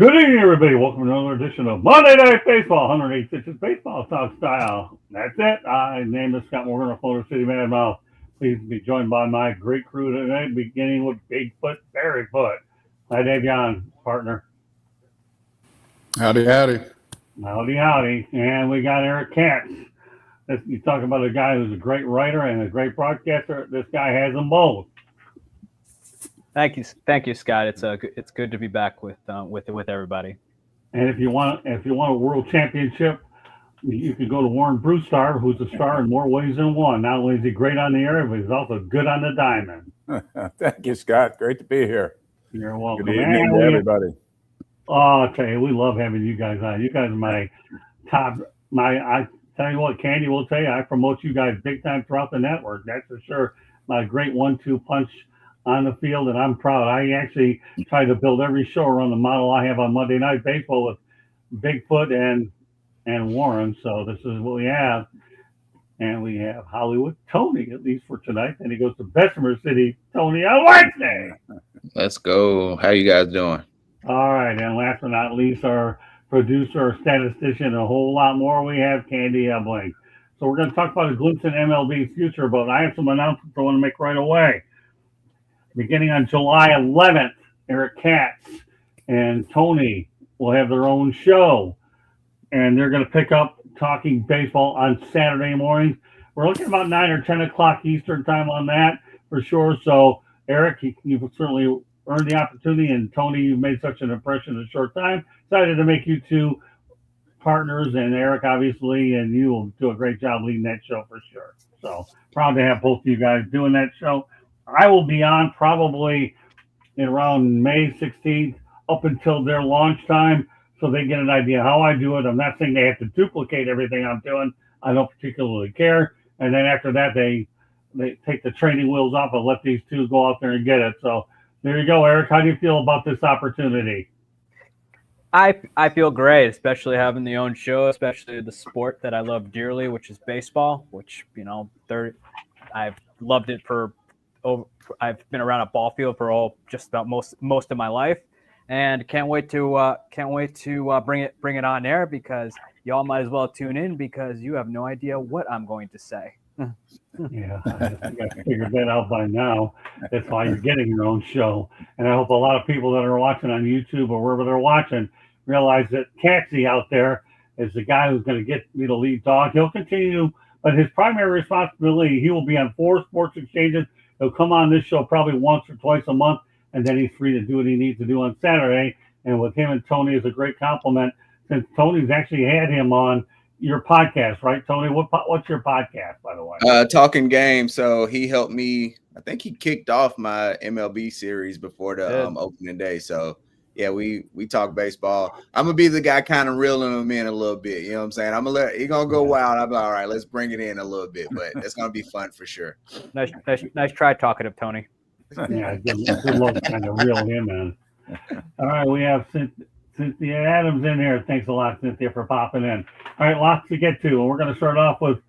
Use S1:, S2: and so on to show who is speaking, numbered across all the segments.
S1: Good evening, everybody. Welcome to another edition of Monday Night Baseball, 108 Pitches Baseball Talk Style. That's it. I name is Scott Morgan of Florida City Madmouth. Please be joined by my great crew tonight, beginning with Bigfoot Berryfoot. Hi, Dave Yon, partner.
S2: Howdy, howdy.
S1: Howdy, howdy. And we got Eric Katz. You talk about a guy who's a great writer and a great broadcaster. This guy has them both.
S3: Thank you, Scott. It's good to be back with everybody.
S1: And if you want a world championship, you can go to Warren Brewstar, who's a star in more ways than one. Not only is he great on the air, but he's also good on the diamond.
S2: Thank you, Scott. Great to be here.
S1: You're welcome.
S2: Good evening to everybody.
S1: I'll tell you, we love having you guys on. You guys are my top. I tell you what, Candy will tell you, I promote you guys big time throughout the network. That's for sure. My great 1-2 punch on the field, and I'm proud. I actually try to build every show around the model I have on Monday Night Baseball with Bigfoot and Warren. So this is what we have. And we have Hollywood Tony, at least for tonight. And he goes to Bessemer City Tony on Wednesday.
S4: Let's go. How you guys doing?
S1: All right. And last but not least, our producer, our statistician, and a whole lot more, we have Candy Ebling. So we're going to talk about a glimpse in MLB's future, but I have some announcements I want to make right away. Beginning on July 11th, Eric Katz and Tony will have their own show, and they're going to pick up talking baseball on Saturday mornings. We're looking about 9 or 10 o'clock Eastern time on that for sure. So, Eric, you've certainly earned the opportunity, and Tony, you've made such an impression in a short time. Excited to make you two partners, and Eric, obviously, and you will do a great job leading that show for sure. So, proud to have both of you guys doing that show. I will be on probably in around May 16th up until their launch time, so they get an idea how I do it. I'm not saying they have to duplicate everything I'm doing. I don't particularly care. And then after that, they take the training wheels off and let these two go out there and get it. So there you go, Eric. How do you feel about this opportunity?
S3: I feel great, especially having the own show, especially the sport that I love dearly, which is baseball. Which I've loved it for. I've been around a ball field for just about most of my life, and can't wait to bring it on air, because y'all might as well tune in, because you have no idea what I'm going to say.
S1: Yeah, I got to figure that out by now. That's why you're getting your own show, and I hope a lot of people that are watching on YouTube or wherever they're watching realize that Taxi out there is the guy who's going to get me the lead dog. He'll continue, but his primary responsibility, he will be on 4 sports exchanges. He'll come on this show probably once or twice a month, and then he's free to do what he needs to do on Saturday. And with him and Tony is a great compliment, since Tony's actually had him on your podcast, right, Tony? What's your podcast, by the way?
S4: Talking Game. So he helped me. I think he kicked off my MLB series before the opening day. So yeah, we talk baseball. I'm gonna be the guy kind of reeling him in a little bit. You know what I'm saying? He's gonna go wild. I'm like, all right, let's bring it in a little bit, but it's gonna be fun for sure.
S3: Nice try talking to Tony.
S1: Yeah, good luck trying to reel him in. All right, we have Cynthia Adams in here. Thanks a lot, Cynthia, for popping in. All right, lots to get to, and we're gonna start off with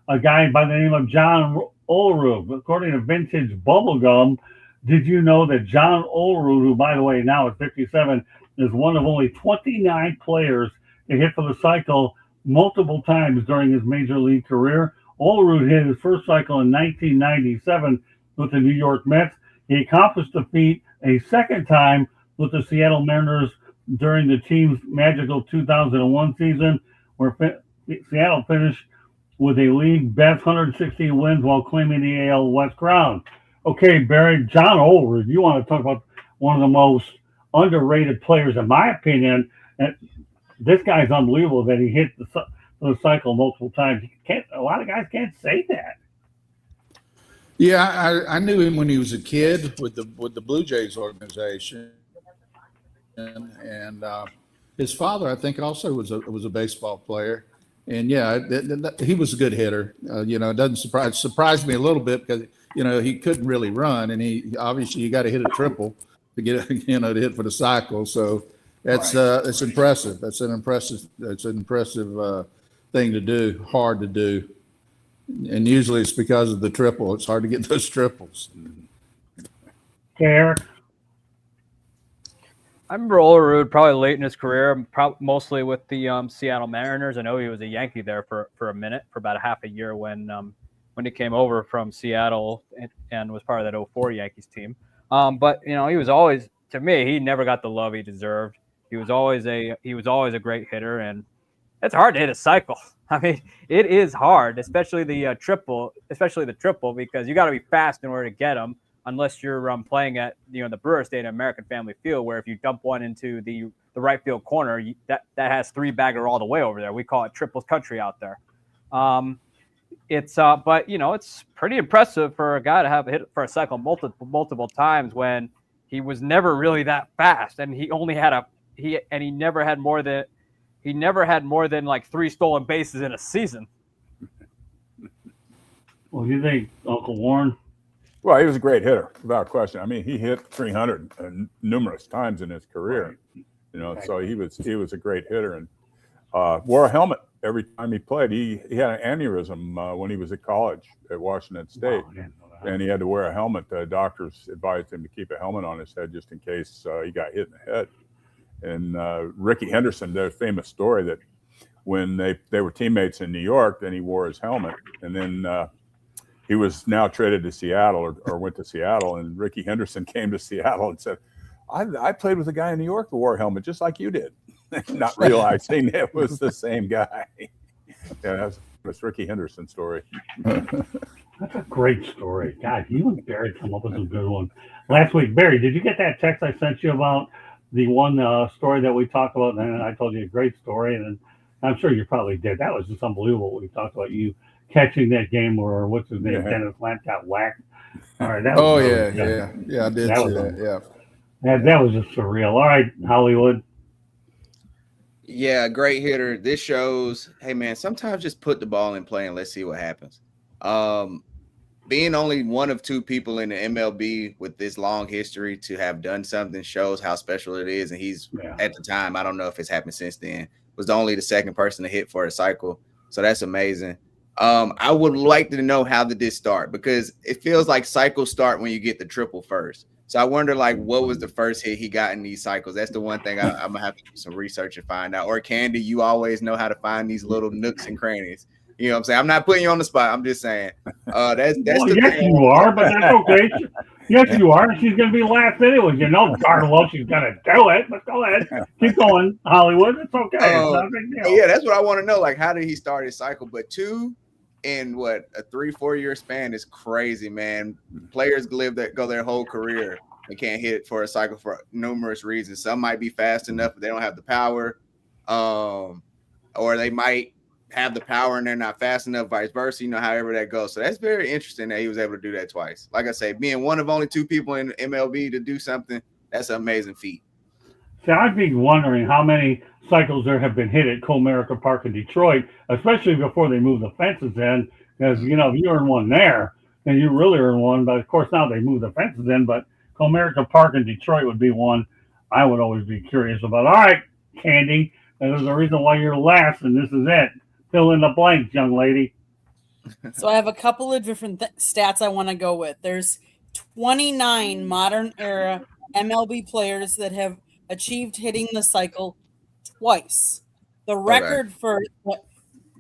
S1: a guy by the name of John Olerud. According to Vintage Bubblegum, did you know that John Olerud, who, by the way, now at 57, is one of only 29 players to hit for the cycle multiple times during his major league career? Olerud hit his first cycle in 1997 with the New York Mets. He accomplished the feat a second time with the Seattle Mariners during the team's magical 2001 season, where Seattle finished with a league best 116 wins while claiming the AL West crown. Okay, Barry, John Olerud, you want to talk about one of the most underrated players, in my opinion. And this guy's unbelievable that he hit the cycle multiple times. A lot of guys can't say that.
S2: Yeah, I knew him when he was a kid with the Blue Jays organization, and his father, I think, also was a baseball player. And yeah, he was a good hitter. It doesn't surprise me a little bit, because he couldn't really run, and he obviously, you got to hit a triple to get to hit for the cycle. So that's it's impressive. That's an impressive thing to do, hard to do, and usually it's because of the triple. It's hard to get those triples.
S1: Okay, Eric.
S3: I remember Olerud probably late in his career, mostly with the Seattle Mariners. I know he was a Yankee there for a minute, for about a half a year when he came over from Seattle and was part of that 04 Yankees team. But he was always, to me, he never got the love he deserved. He was always a great hitter, and it's hard to hit a cycle. I mean, it is hard, especially the triple, because you got to be fast in order to get them. Unless you're playing at the Brewer Stadium, American Family Field, where if you dump one into the right field corner, that has three bagger all the way over there. We call it triples country out there. But it's pretty impressive for a guy to have a hit for a cycle multiple times when he was never really that fast, and he only had he never had more than like 3 stolen bases in a season.
S1: Well, you think, Uncle Warren?
S5: Well, he was a great hitter, without question. I mean, he hit 300 numerous times in his career. So he was a great hitter and wore a helmet every time he played. He had an aneurysm when he was at college at Washington State, and he had to wear a helmet. The doctors advised him to keep a helmet on his head just in case he got hit in the head. And Ricky Henderson, there's a famous story that when they were teammates in New York, then he wore his helmet, and then he was now traded to Seattle or went to Seattle, and Ricky Henderson came to Seattle and said, I played with a guy in New York who wore a helmet just like you did, not realizing it was the same guy. Yeah, that's Ricky Henderson's story.
S1: That's a great story. God, you and Barry come up with some good ones. Last week, Barry, did you get that text I sent you about the one story that we talked about? And I told you a great story, and I'm sure you probably did. That was just unbelievable. We talked about you catching that game where what's his name, Dennis Lamp got whacked. All right, that was
S2: yeah, I did see that. Yeah,
S1: that was just surreal. All right, Hollywood.
S4: Yeah, great hitter. This shows, hey man, sometimes just put the ball in play and let's see what happens. Being only one of 2 people in the MLB with this long history to have done something shows how special it is. And he's at the time, I don't know if it's happened since then, was only the second person to hit for a cycle. So that's amazing. I would like to know how did this start, because it feels like cycles start when you get the triple first. So I wonder, like, what was the first hit he got in these cycles? That's the one thing I'm going to have to do some research and find out. Or Candy, you always know how to find these little nooks and crannies. You know what I'm saying? I'm not putting you on the spot. I'm just saying. That's
S1: well,
S4: the
S1: yes, you are, but that's okay. Yes, you are. She's going to be last anyway. Darn well she's going to do it. But go ahead. Keep going, Hollywood. It's okay. It's not a big deal.
S4: Yeah, that's what I want to know. Like, how did he start his cycle? But 2 in what, a 3-4 year span is crazy, man. Players go their whole career and can't hit for a cycle for numerous reasons. Some might be fast enough, but they don't have the power, or they might have the power and they're not fast enough, vice versa, however that goes. So that's very interesting that he was able to do that twice. Like I say, being one of only 2 people in MLB to do something, that's an amazing feat.
S1: See, I'd be wondering how many cycles there have been hit at Comerica Park in Detroit, especially before they moved the fences in, because, if you earn one there, then you really earn one. But, of course, now they moved the fences in, but Comerica Park in Detroit would be one I would always be curious about. All right, Candy, there's a reason why you're last, and this is it. Fill in the blanks, young lady.
S6: So I have a couple of different stats I want to go with. There's 29 modern era MLB players that have achieved hitting the cycle twice. The record for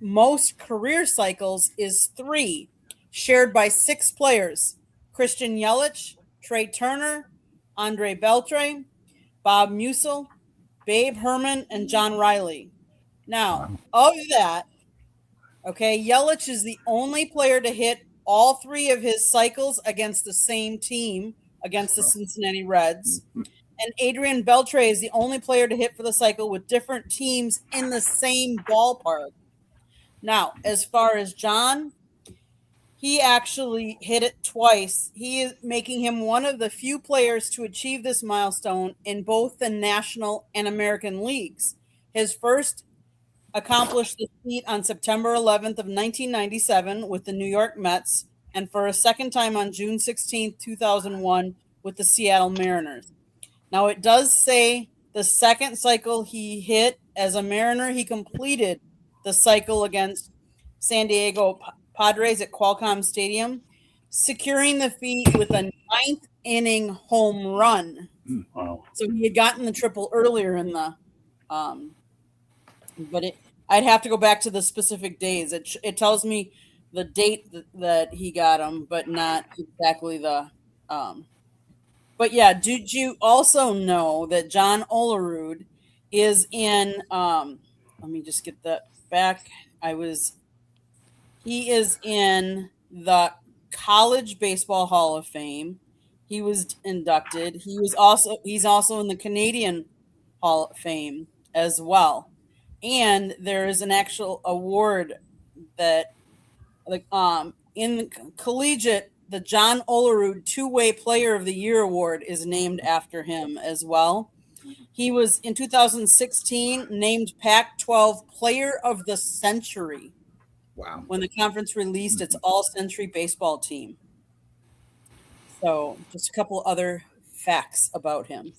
S6: most career cycles is 3, shared by 6 players: Christian Yelich, Trey Turner, Andre Beltre, Bob Musil, Babe Herman, and John Riley. Now, of that, Yelich is the only player to hit all 3 of his cycles against the same team, against the Cincinnati Reds. And Adrian Beltre is the only player to hit for the cycle with different teams in the same ballpark. Now, as far as John, he actually hit it twice. He is making him one of the few players to achieve this milestone in both the National and American leagues. His first accomplished the feat on September 11th of 1997 with the New York Mets, and for a second time on June 16th, 2001 with the Seattle Mariners. Now, it does say the second cycle he hit as a Mariner, he completed the cycle against San Diego Padres at Qualcomm Stadium, securing the feat with a 9th inning home run.
S1: Wow.
S6: So he had gotten the triple earlier in the, but I'd have to go back to the specific days. It tells me the date that he got them, but not exactly the. But yeah, did you also know that John Olerud is in? Let me just get that back. He is in the College Baseball Hall of Fame. He was inducted. He's also in the Canadian Hall of Fame as well. And there is an actual award that in the collegiate, the John Olerud Two-Way Player of the Year award is named after him as well. He was in 2016 named Pac-12 Player of the Century.
S4: Wow.
S6: When the conference released its all-century baseball team. So just a couple other facts about him.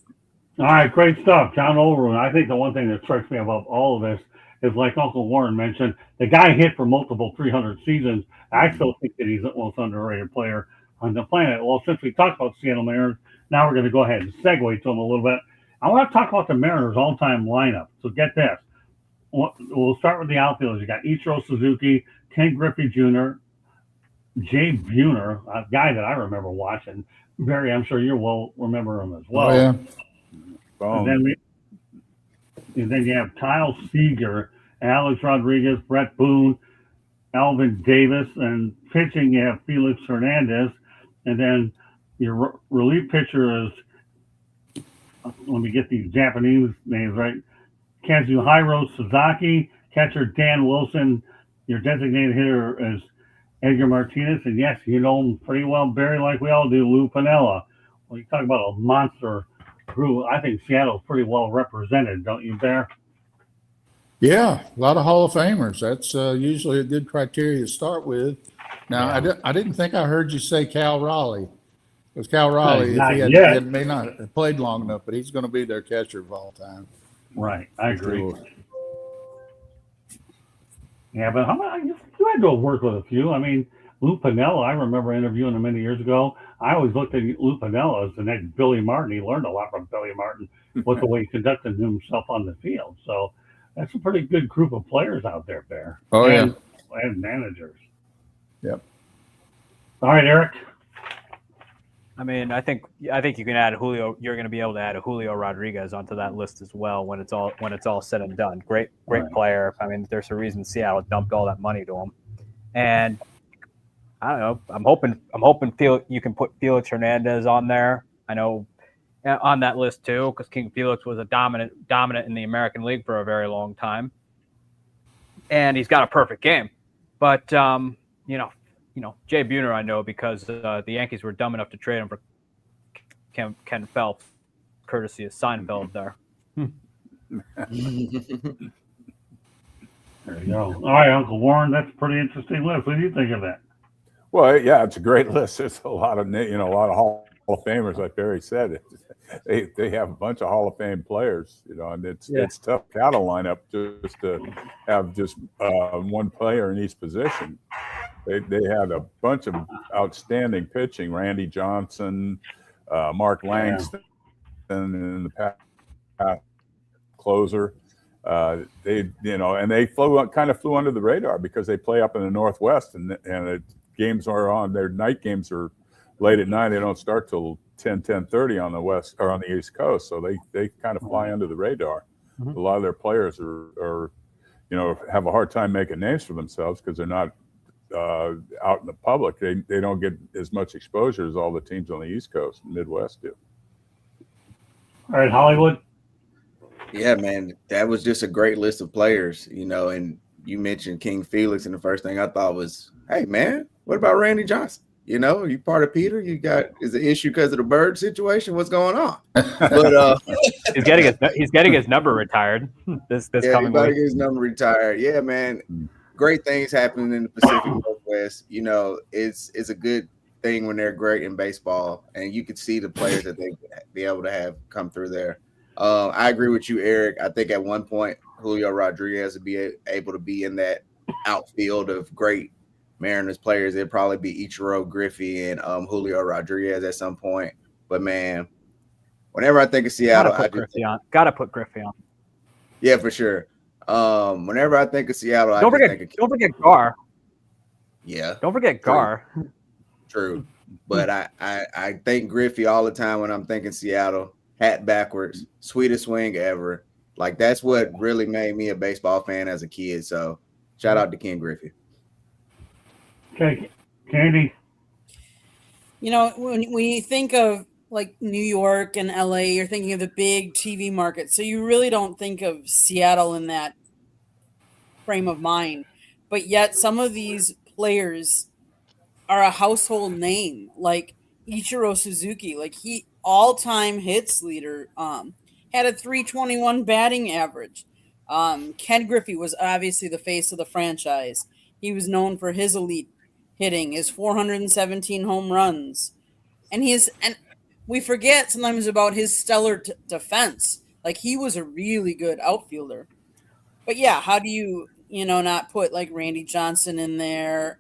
S1: All right, great stuff, John Olerud. I think the one thing that strikes me about all of this is, like Uncle Warren mentioned, the guy hit for multiple 300 seasons. I still think that he's the most underrated player on the planet. Well, since we talked about Seattle Mariners, now we're going to go ahead and segue to him a little bit. I want to talk about the Mariners' all-time lineup. So get this. We'll start with the outfielders. You got Ichiro Suzuki, Ken Griffey Jr., Jay Buhner, a guy that I remember watching. Barry, I'm sure you will remember him as well.
S2: Oh, yeah.
S5: Boom.
S1: And then you have Kyle Seager, Alex Rodriguez, Brett Boone, Alvin Davis, and pitching you have Felix Hernandez. And then your relief pitcher is, let me get these Japanese names right, Kazuhiro Sasaki, catcher Dan Wilson, your designated hitter is Edgar Martinez, and yes, you know him pretty well, Barry, like we all do, Lou Piniella. Well, you talk about a monster group. I think Seattle's pretty well represented, don't you, Bear?
S2: Yeah, a lot of Hall of Famers. That's usually a good criteria to start with. Now,
S1: Yeah.
S2: I didn't think I heard you say Cal Raleigh. Because Cal Raleigh,
S1: Not
S2: if he
S1: yet.
S2: had may not have played long enough, but he's going to be their catcher of all time.
S1: Right, I agree.
S2: Sure.
S1: Yeah, but how about you had to have worked with a few? I mean, Lou Piniella, I remember interviewing him many years ago. I always looked at Lou Piniella as the next Billy Martin. He learned a lot from Billy Martin with the way he conducted himself on the field. So that's a pretty good group of players out there, Bear.
S2: Oh,
S1: and managers.
S2: Yep.
S1: All right, Eric.
S3: I mean, I think you can add Julio. You're going to be able to add a Julio Rodriguez onto that list as well when it's all said and done. Great
S1: Right.
S3: player. I mean, there's a reason Seattle dumped all that money to him. And I don't know. I'm hoping you can put Felix Hernandez on there. I know on that list too, because King Felix was a dominant in the American League for a very long time, and he's got a perfect game. But Jay Buhner, I know because the Yankees were dumb enough to trade him for Ken Phelps, courtesy of Seinfeld there.
S1: There you go. All right, Uncle Warren, that's a pretty interesting list. What do you think of that?
S5: Well, yeah, it's a great list. There's a lot of Hall of Famers, like Barry said. They have a bunch of Hall of Fame players, and it's tough cattle lineup just to have just one player in each position. They had a bunch of outstanding pitching. Randy Johnson, Mark Langston, and the past closer. They kind of flew under the radar because they play up in the Northwest, and the games are on. Their night games are late at night. They don't start till 10:30 on the West or on the East Coast, so they kind of fly under the radar.
S3: Mm-hmm.
S5: A lot of their players are have a hard time making names for themselves because they're not out in the public. They don't get as much exposure as all the teams on the East Coast and Midwest do.
S1: All right, Hollywood.
S4: Yeah, man, that was just a great list of players, and you mentioned King Felix, and the first thing I thought was, hey, man, what about Randy Johnson? You part of Peter? Is the issue because of the bird situation? What's going on? But
S3: he's getting his number retired this coming week.
S4: Get his number retired. Yeah, man. Great things happening in the Pacific Northwest. It's a good thing when they're great in baseball, and you could see the players that they be able to have come through there. I agree with you, Eric. I think at one point Julio Rodriguez would be able to be in that outfield of great Mariners players. It'd probably be Ichiro, Griffey, and Julio Rodriguez at some point. But man, whenever I think of Seattle,
S3: Gotta put Griffey on.
S4: Yeah, for sure. Whenever I think of Seattle,
S3: Don't forget Gar.
S4: Yeah.
S3: Don't forget Gar.
S4: True. But I think Griffey all the time when I'm thinking Seattle. Hat backwards, sweetest swing ever. Like that's what really made me a baseball fan as a kid. So shout out to Ken Griffey.
S1: Okay, Candy.
S6: You know, when you think of like New York and LA, you're thinking of the big TV market. So you really don't think of Seattle in that frame of mind. But yet some of these players are a household name, like Ichiro Suzuki, like he all-time hits leader, had a 321 batting average. Ken Griffey was obviously the face of the franchise. He was known for his elite hitting, his 417 home runs, and we forget sometimes about his stellar defense. Like he was a really good outfielder. But yeah, how do you not put like Randy Johnson in there?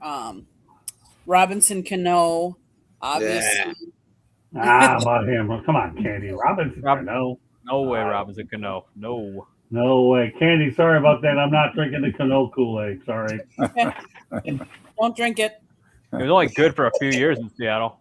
S6: Robinson Cano, obviously.
S1: About him. Well, come on, Candy. Robinson Cano.
S3: No way, Robinson Cano.
S1: No way. Candy, sorry about that. I'm not drinking the Cano Kool-Aid. Sorry.
S6: Don't drink it.
S3: He was only good for a few years in Seattle.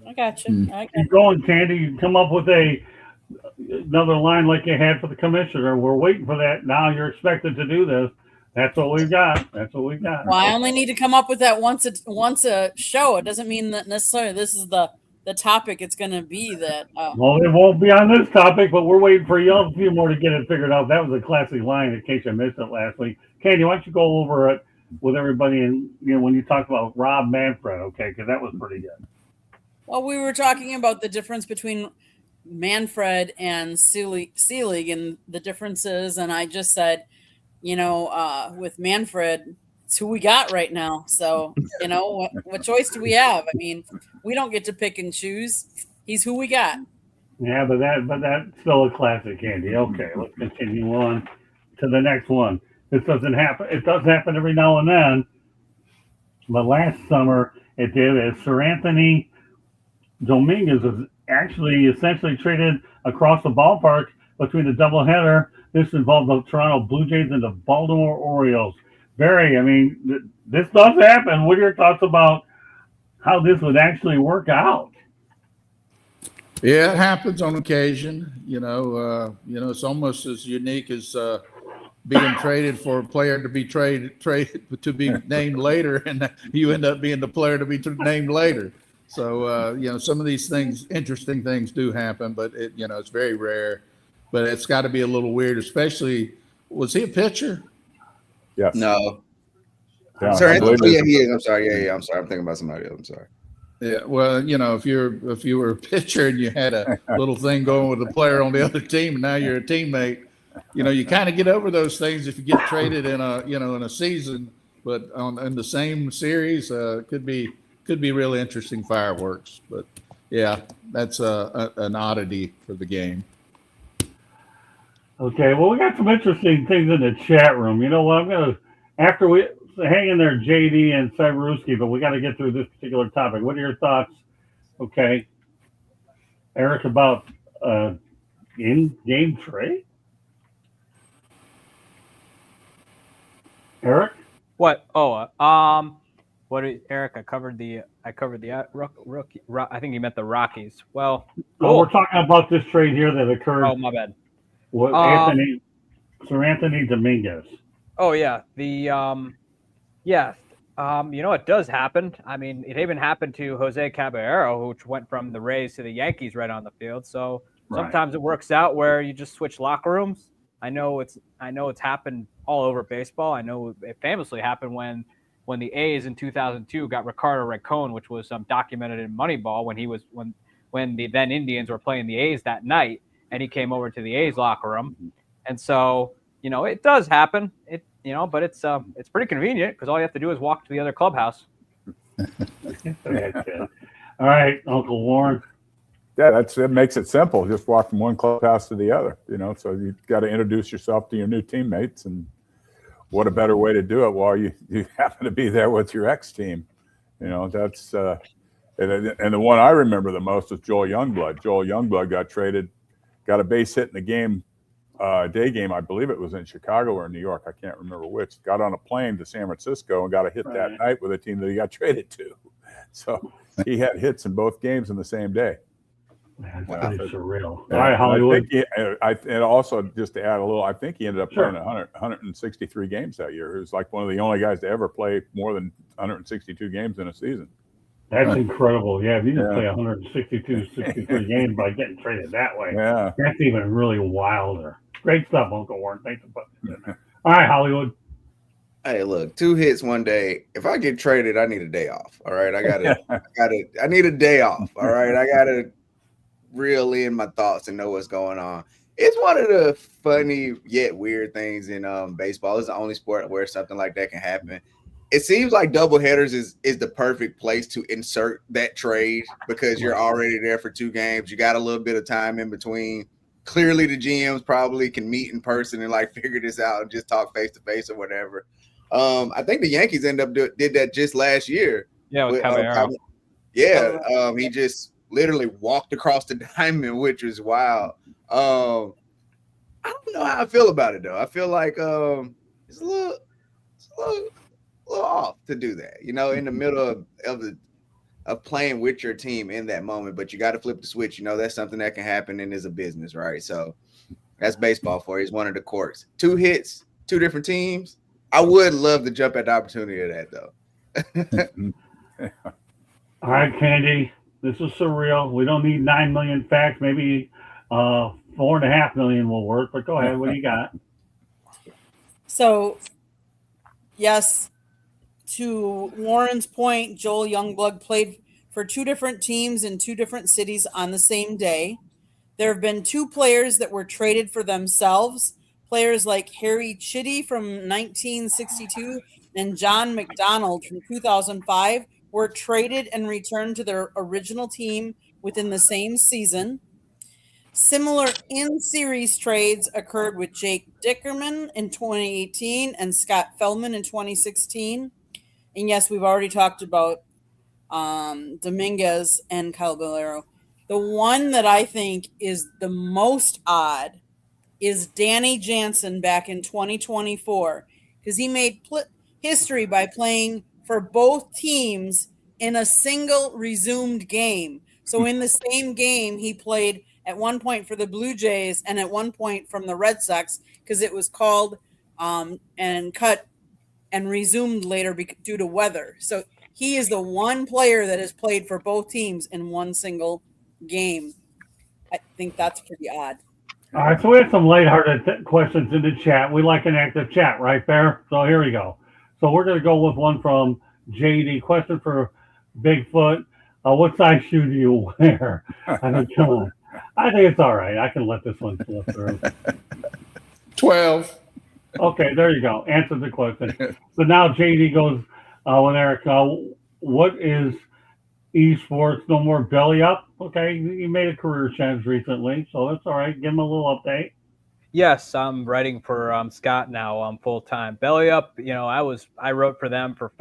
S6: I got you.
S1: Keep going, Candy. You come up with another line like you had for the commissioner. We're waiting for that. Now you're expected to do this. That's what we've got.
S6: Well, I only need to come up with that once a show. It doesn't mean that necessarily this is the topic it's going to be. That
S1: well, it won't be on this topic, but we're waiting for you a few more to get it figured out. That was a classic line in case you missed it last week. Candy, why don't you go over it with everybody and when you talk about Rob Manfred, okay? Because that was pretty good.
S6: Well, we were talking about the difference between Manfred and Selig and the differences, and I just said, with Manfred, it's who we got right now. So, what choice do we have? I mean, we don't get to pick and choose. He's who we got.
S1: Yeah, but that's still a classic, Andy. Okay, let's continue on to the next one. This doesn't happen. It does happen every now and then, but last summer it did. As Sir Anthony Dominguez was actually essentially traded across the ballpark between the doubleheader. This involved the Toronto Blue Jays and the Baltimore Orioles. Barry, I mean, this does happen. What are your thoughts about how this would actually work out?
S2: Yeah, it happens on occasion. It's almost as unique as being traded for a player to be traded to be named later, and you end up being the player to be named later. So some of these things, interesting things, do happen, but it's very rare. But it's got to be a little weird, especially. Was he a pitcher?
S5: Yes.
S4: No.
S5: Yeah,
S4: Sir Anthony, he is. I'm sorry. Yeah. I'm sorry. I'm thinking about somebody else. I'm sorry.
S2: Yeah. Well, if you were a pitcher and you had a little thing going with a player on the other team, and now you're a teammate, you kind of get over those things if you get traded in a season, but in the same series, could be really interesting fireworks. But yeah, that's an oddity for the game.
S1: Okay, well, we got some interesting things in the chat room. You know what? After we hang in there, JD and Cyberuski, but we got to get through this particular topic. What are your thoughts, okay, Eric, about in-game trade? Eric?
S3: What? Oh, Eric? I covered the rookie. I think he meant the Rockies. Well, cool.
S1: We're talking about this trade here that occurred.
S3: Oh, my bad.
S1: Sir Anthony Dominguez.
S3: Oh yeah, it does happen. I mean, it even happened to Jose Caballero, which went from the Rays to the Yankees right on the field. So sometimes it works out where you just switch locker rooms. I know it's happened all over baseball. I know it famously happened when the A's in 2002 got Ricardo Racon, which was documented in Moneyball when the then Indians were playing the A's that night. And he came over to the A's locker room, and so it does happen. But it's pretty convenient because all you have to do is walk to the other clubhouse.
S1: All right, Uncle Warren.
S5: Yeah, it makes it simple. Just walk from one clubhouse to the other. So you got to introduce yourself to your new teammates, and what a better way to do it while you happen to be there with your ex team. That's And the one I remember the most is Joel Youngblood. Joel Youngblood got traded, got a base hit in the game, day game. I believe it was in Chicago or New York. I can't remember which. Got on a plane to San Francisco and got a hit that night with a team that he got traded to. So he had hits in both games in the same day.
S1: That's pretty surreal. All
S5: Yeah,
S1: right, Hollywood.
S5: And also, just to add a little, I think he ended up playing 163 games that year. He was like one of the only guys to ever play more than 162 games in a season.
S1: That's incredible. Yeah, if you can play 162, 63 games by getting traded that way, that's even really wilder. Great stuff, Uncle Warren. Thanks for putting it in there. All right, Hollywood.
S4: Hey, look, 2 hits one day. If I get traded, I need a day off. All right. I need a day off. All right. I gotta reel in my thoughts and know what's going on. It's one of the funny yet weird things in baseball. It's the only sport where something like that can happen. It seems like doubleheaders is the perfect place to insert that trade because you're already there for 2 games. You got a little bit of time in between. Clearly, the GMs probably can meet in person and like figure this out and just talk face to face or whatever. I think the Yankees did that just last year.
S3: Yeah, with Caballero.
S4: He just literally walked across the diamond, which was wild. I don't know how I feel about it though. I feel like it's a little off to do that, in the middle of playing with your team in that moment. But you got to flip the switch. That's something that can happen and is a business, right? So that's baseball for you. It's one of the quirks. 2 hits, 2 different teams. I would love to jump at the opportunity of that, though.
S1: All right, Candy. This is surreal. We don't need 9 million facts. Maybe 4.5 million will work. But go ahead. What do you got?
S6: So, yes, to Warren's point, Joel Youngblood played for 2 different teams in 2 different cities on the same day. There have been 2 players that were traded for themselves. Players like Harry Chitty from 1962 and John McDonald from 2005 were traded and returned to their original team within the same season. Similar in-series trades occurred with Jake Dickerman in 2018 and Scott Feldman in 2016. And yes, we've already talked about Dominguez and Caballero. The one that I think is the most odd is Danny Jansen back in 2024 because he made history by playing for both teams in a single resumed game. So in the same game, he played at one point for the Blue Jays and at one point from the Red Sox because it was called and cut and resumed later due to weather. So he is the one player that has played for both teams in one single game. I think that's pretty odd.
S1: All right, so we have some lighthearted questions in the chat. We like an active chat, right, Bear? So here we go. So we're going to go with one from JD. Question for Bigfoot. What size shoe do you wear? I mean, come on. I think it's all right. I can let this one slip through.
S2: 12.
S1: Okay, there you go. Answer the question. So now JD goes with Eric. What is esports? No more belly up? Okay, you made a career change recently, so that's all right. Give him a little update.
S3: Yes, I'm writing for Scott now full time. Belly Up, I wrote for them for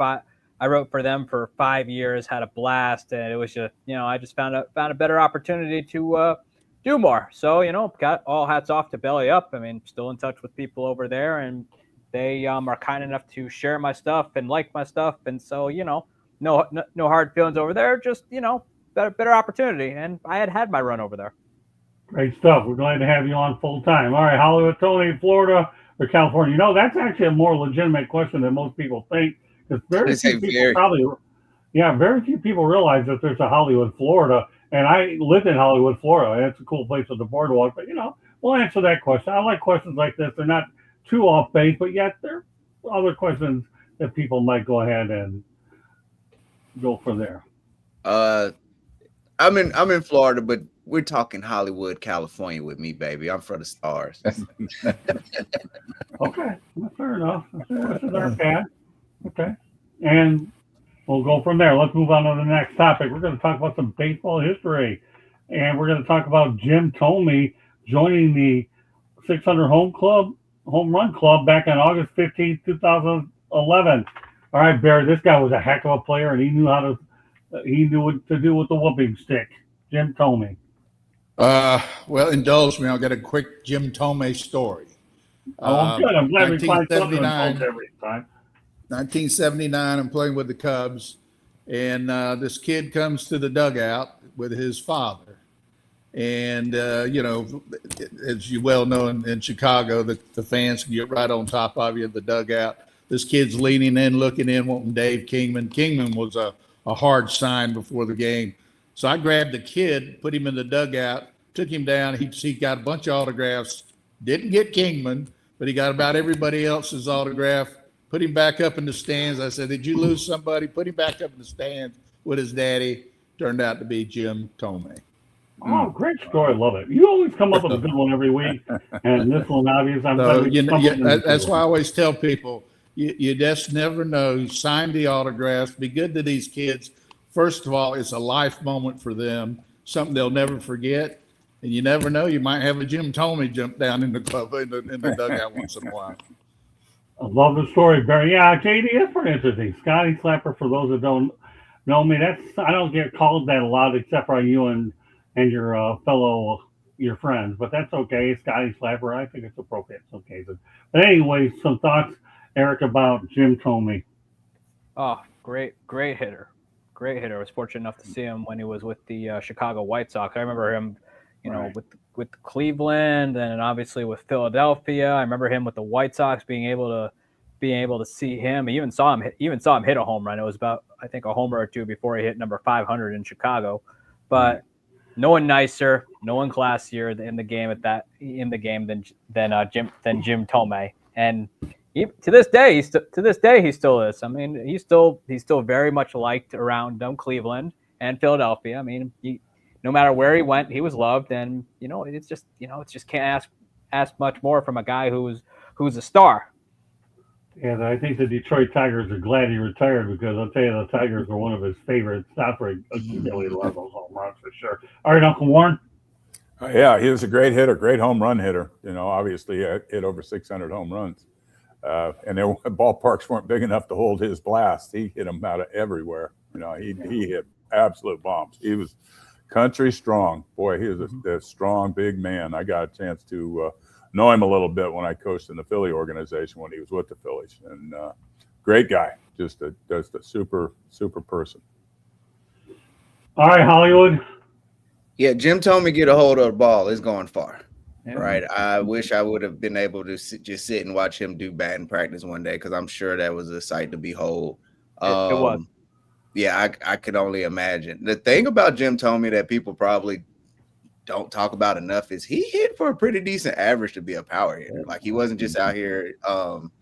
S3: 5 years, had a blast, and it was just, I just found a better opportunity to do more. So, got all hats off to Belly Up. I mean, still in touch with people over there, and they are kind enough to share my stuff and like my stuff, and so, no hard feelings over there, just, better opportunity, and I had my run over there.
S1: Great stuff. We're glad to have you on full time. All right, Hollywood, Thome, Florida or California? That's actually a more legitimate question than most people think, because very few people realize that there's a Hollywood, Florida, and I lived in Hollywood, Florida, and it's a cool place with the boardwalk. But we'll answer that question. I like questions like this. They're not too off base, but yet they're other questions that people might go ahead and go for there.
S4: I'm in Florida, but we're talking Hollywood, California with me, baby. I'm for the stars.
S1: Okay, well, fair enough. This is our path. Okay, and we'll go from there. Let's move on to the next topic. We're going to talk about some baseball history, and we're going to talk about Jim Thome joining the 600 home run club back on August 15, 2011. All right, Bear, this guy was a heck of a player, and he knew how to he knew what to do with the whooping stick? Jim Thome.
S2: Well, indulge me. I'll get a quick Jim Thome story.
S1: Oh, good. I'm glad we find something to
S2: 1979.
S1: indulge every time.
S2: 1979, I'm playing with the Cubs, and this kid comes to the dugout with his father. And, as you well know, in Chicago, the fans can get right on top of you at the dugout. This kid's leaning in, looking in, wanting Dave Kingman. Kingman was a hard sign before the game. So I grabbed the kid, put him in the dugout, took him down. He got a bunch of autographs, didn't get Kingman, but he got about everybody else's autograph. Put him back up in the stands. I said, did you lose somebody? Put him back up in the stands with his daddy. Turned out to be Jim Thome.
S1: Oh, great story. Love it. You always come up with a good one every week. And this one, obviously, I'm glad
S2: that's why I always tell people, you just never know. You sign the autographs. Be good to these kids. First of all, it's a life moment for them, something they'll never forget. And you never know. You might have a Jim Thome jump down in the club in the dugout once in a while.
S1: I love the story, Barry. Yeah, JD, that's pretty interesting. Scotty Slapper, for those that don't know me, I don't get called that a lot except for you and your your friends, but that's okay. Scotty Slapper, I think it's appropriate in some cases. But anyway, some thoughts, Eric, about Jim Thome.
S3: Oh, great hitter. Great hitter. I was fortunate enough to see him when he was with the Chicago White Sox. I remember him, with Cleveland and obviously with Philadelphia. I remember him with the White Sox being able to see him. I even saw him hit a home run. It was about, I think, a homer or two before he hit number 500 in Chicago. But no one nicer, no one classier in the game than Jim Thome. And to this day, he still is. I mean, he's still very much liked around Cleveland and Philadelphia. I mean, no matter where he went, he was loved, and it's just can't ask much more from a guy who's a star.
S1: Yeah, I think the Detroit Tigers are glad he retired, because I'll tell you, the Tigers were one of his favorites. Not for really love those home runs for sure. All right, Uncle Warren.
S5: Yeah, he was a great hitter, great home run hitter. Obviously hit over 600 home runs. And their ballparks weren't big enough to hold his blast. He hit them out of everywhere. He hit absolute bombs. He was country strong. Boy, he was a strong, big man. I got a chance to know him a little bit when I coached in the Philly organization when he was with the Phillies. And great guy, just a super, super person.
S1: All right, Hollywood.
S4: Yeah, Jim Thome get a hold of the ball. It's going far.
S3: Yeah.
S4: Right. I wish I would have been able to just sit and watch him do batting practice one day, because I'm sure that was a sight to behold.
S3: It was.
S4: Yeah, I could only imagine. The thing about Jim Thome that people probably don't talk about enough is he hit for a pretty decent average to be a power hitter. Like, he wasn't just out here home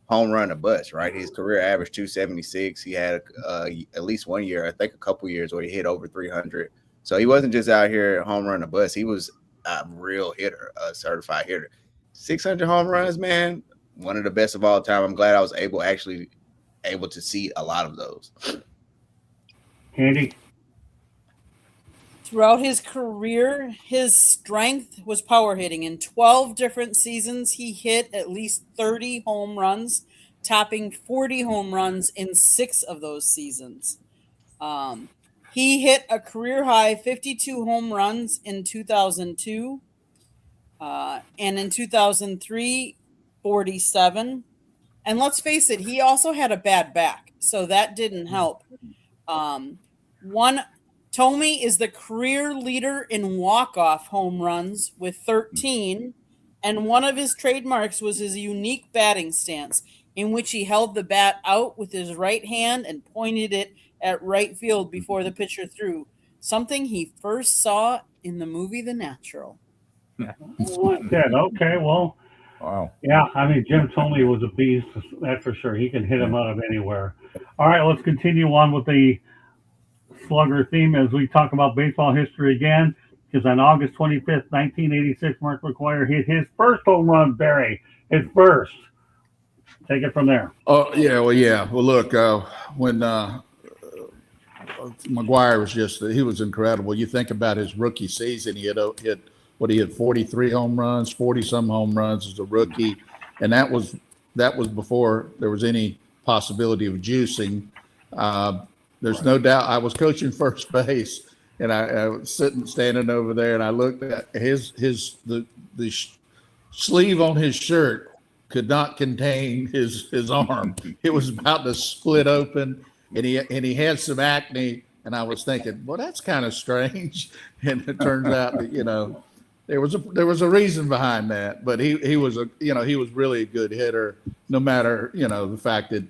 S4: run a bust, right? His career average 276. He had at least one year, I think a couple years, where he hit over 300. So he wasn't just out here home run a bust. He was a real hitter, a certified hitter. 600 home runs, man, one of the best of all time. I'm glad I was able to see a lot of those.
S1: Andy.
S6: Throughout his career, his strength was power hitting. In 12 different seasons, he hit at least 30 home runs, topping 40 home runs in 6 of those seasons. He hit a career high 52 home runs in 2002, and in 2003, 47. And let's face it, he also had a bad back, so that didn't help. Thome is the career leader in walk-off home runs with 13, and one of his trademarks was his unique batting stance, in which he held the bat out with his right hand and pointed it at right field before the pitcher threw, something he first saw in the movie The Natural.
S1: Okay, well,
S5: wow.
S1: Yeah, I mean, Jim Thome was a beast, that's for sure. He can hit him out of anywhere. All right, let's continue on with the slugger theme as we talk about baseball history again, because on August 25th, 1986, Mark McGwire hit his first home run, Barry. His first. Take it from there.
S2: Oh, yeah. Well, look, when McGwire he was incredible. You think about his rookie season, he had 43 home runs, 40-some home runs as a rookie, and that was before there was any possibility of juicing. There's no doubt. I was coaching first base, and I was standing over there, and I looked at the sleeve on his shirt could not contain his arm. It was about to split open, and he had some acne. And I was thinking, well, that's kind of strange. And it turns out that there was a reason behind that. But he was really a good hitter, no matter the fact that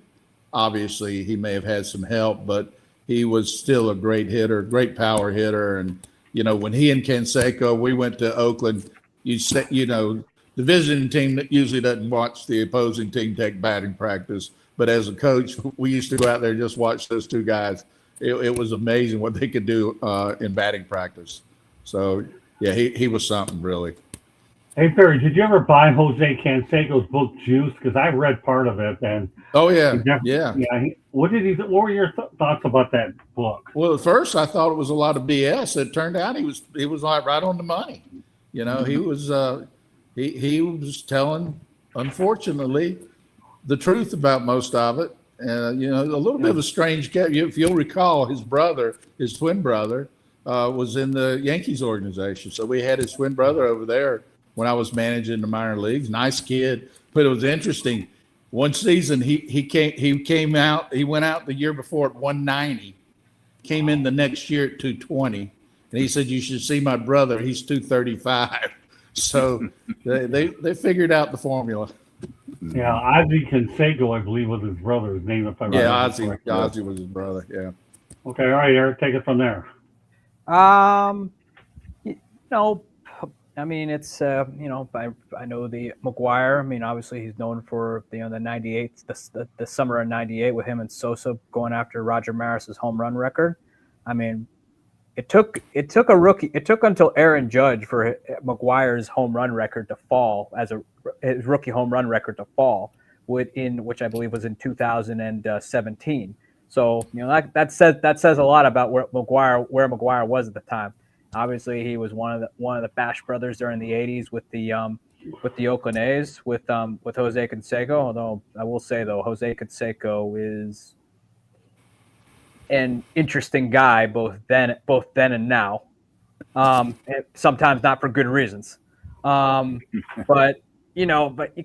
S2: obviously he may have had some help, but he was still a great hitter, great power hitter. And when he and Canseco, we went to Oakland, the visiting team that usually doesn't watch the opposing team take batting practice, but as a coach, we used to go out there and just watch those two guys. It was amazing what they could do in batting practice. So yeah, he was something really.
S1: Hey Perry, did you ever buy Jose Canseco's book Juice? Because I read part of it. And
S2: oh yeah.
S1: What were your thoughts about that book?
S2: Well, at first I thought it was a lot of BS. It turned out he was like right on the money. He was he was telling, unfortunately, the truth about most of it. A little bit of a strange cat. If you'll recall, his twin brother, was in the Yankees organization. So we had his twin brother over there when I was managing the minor leagues. Nice kid, but it was interesting. One season he went out the year before at 190, came in the next year at 220, and he said, "You should see my brother. He's 235." So they figured out the formula.
S1: Yeah, Ozzie Canseco, I believe, was his brother's name. If I remember.
S2: Yeah, Ozzie was his brother. Yeah.
S1: Okay, all right, Eric, take it from there.
S3: I mean, it's I know the McGwire. I mean, obviously he's known for the 98, the summer of '98 with him and Sosa going after Roger Maris's home run record. I mean, it took a rookie. It took until Aaron Judge for McGwire's home run record to fall his rookie home run record to fall, which I believe was in 2017. So that says a lot about where McGwire was at the time. Obviously, he was one of the Bash brothers during the '80s with the Oakland A's with Jose Canseco. Although I will say though, Jose Canseco is an interesting guy both then and now. Sometimes not for good reasons. But you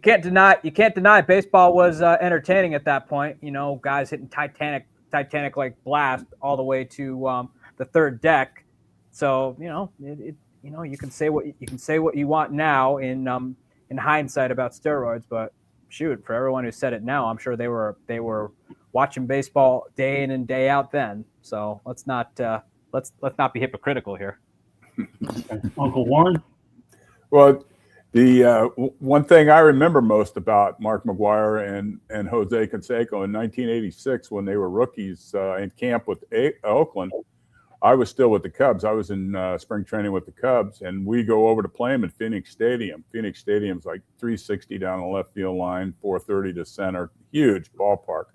S3: can't deny baseball was entertaining at that point. Guys hitting Titanic like blast all the way to the third deck. So you can say what you want now in hindsight about steroids, but shoot, for everyone who said it now, I'm sure they were watching baseball day in and day out then. So let's not be hypocritical here.
S1: Uncle Warren.
S5: Well, the one thing I remember most about Mark McGwire and Jose Canseco in 1986 when they were rookies in camp with Oakland. I was still with the Cubs. I was in spring training with the Cubs, and we go over to play them at Phoenix Stadium. Phoenix Stadium's like 360 down the left field line, 430 to center, huge ballpark.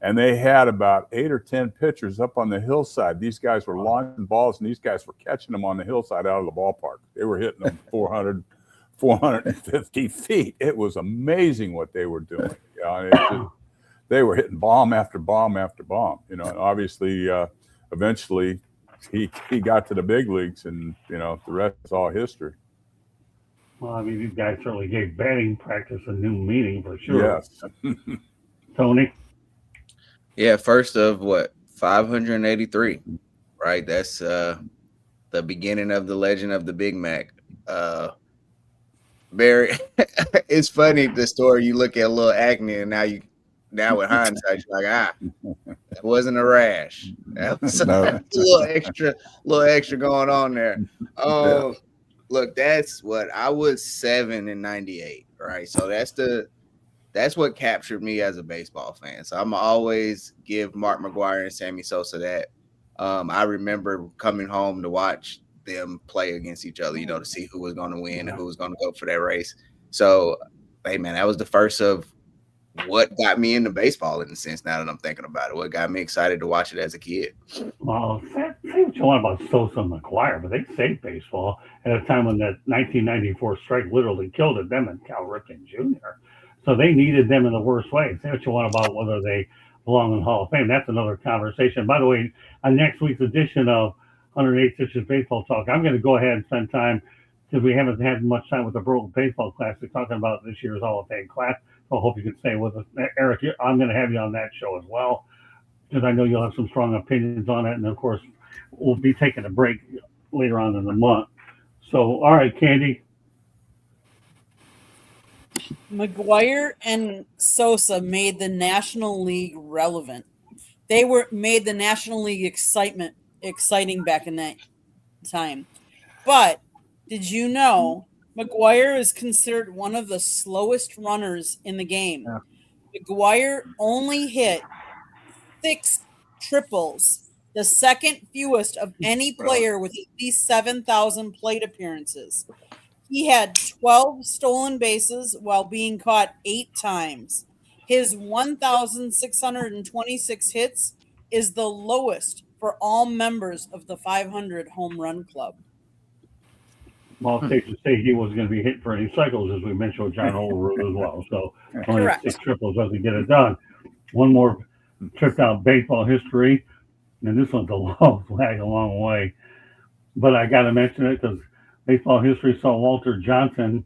S5: And they had about 8 or 10 pitchers up on the hillside. These guys were launching balls, and these guys were catching them on the hillside out of the ballpark. They were hitting them 450 feet. It was amazing what they were doing. They were hitting bomb after bomb after bomb. And obviously, eventually, he got to the big leagues, and the rest is all history.
S1: Well, I mean, these guys certainly gave batting practice a new meaning for sure.
S5: Yes.
S1: Tony.
S4: Yeah, first of 583, right? That's the beginning of the legend of the Big Mac. Barry, it's funny the story. You look at a little acne, and now with hindsight, you're like, that wasn't a rash. That was a little extra going on there. Oh, look, that's what I was 7 in '98, right? So that's what captured me as a baseball fan. So I'm always give Mark McGwire and Sammy Sosa that. I remember coming home to watch them play against each other, to see who was going to win and who was going to go for that race. So, hey, man, that was the first of what got me into baseball in a sense. Now that I'm thinking about it, what got me excited to watch it as a kid.
S1: Well, say what you want about Sosa and McGwire, but they saved baseball at a time when that 1994 strike literally killed it, them and Cal Ripken Jr. So they needed them in the worst way. Say what you want about whether they belong in the Hall of Fame. That's another conversation. By the way, on next week's edition of 108 Stitches Baseball Talk, I'm going to go ahead and spend time, because we haven't had much time with the World Baseball Classic, talking about this year's Hall of Fame class. So I hope you can stay with us. Eric, I'm going to have you on that show as well, because I know you'll have some strong opinions on it. And of course, we'll be taking a break later on in the month. So, all right, Candy.
S6: McGwire and Sosa made the National League relevant. They made the National League exciting back in that time. But did you know McGwire is considered one of the slowest runners in the game?
S3: Yeah.
S6: McGwire only hit 6 triples, the second fewest of any player with at least 7,000 plate appearances. He had 12 stolen bases while being caught 8 times. His 1,626 hits is the lowest for all members of the 500 home run club.
S1: Well, it's safe to say he was going to be hit for any cycles, as we mentioned with John Olerud as well. So only
S6: Correct.
S1: 6 triples doesn't get it done. One more trip down baseball history, and this one's a long way. But I got to mention it because baseball history saw Walter Johnson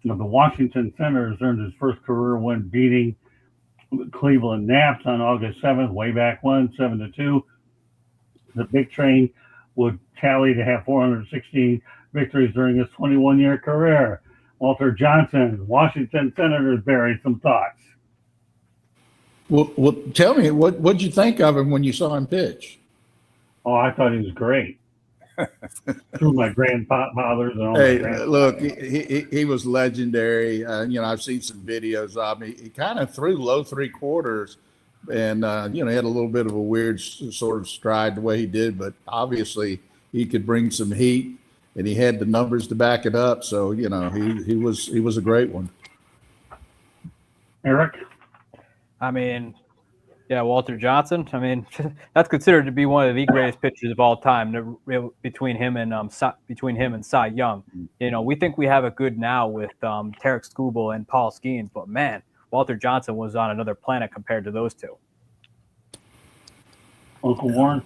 S1: of the Washington Senators earned his first career win, beating Cleveland Naps on August 7th, way back when, 7-2. The Big Train would tally to have 416 victories during his 21-year career. Walter Johnson, Washington Senators, buried some thoughts.
S2: Well, tell me, what'd you think of him when you saw him pitch?
S1: Oh, I thought he was great. Through my grandfathers and all
S2: Hey,
S1: my
S2: look, he was legendary. I've seen some videos of him. He kind of threw low 3/4, and he had a little bit of a weird sort of stride the way he did, but obviously he could bring some heat, and he had the numbers to back it up. So he was a great one.
S1: Eric?
S3: I mean, yeah, Walter Johnson. I mean, that's considered to be one of the greatest pitchers of all time. Between him and Cy Young, we think we have it good now with Tarek Skubal and Paul Skeens, but man, Walter Johnson was on another planet compared to those two.
S1: Uncle Warren?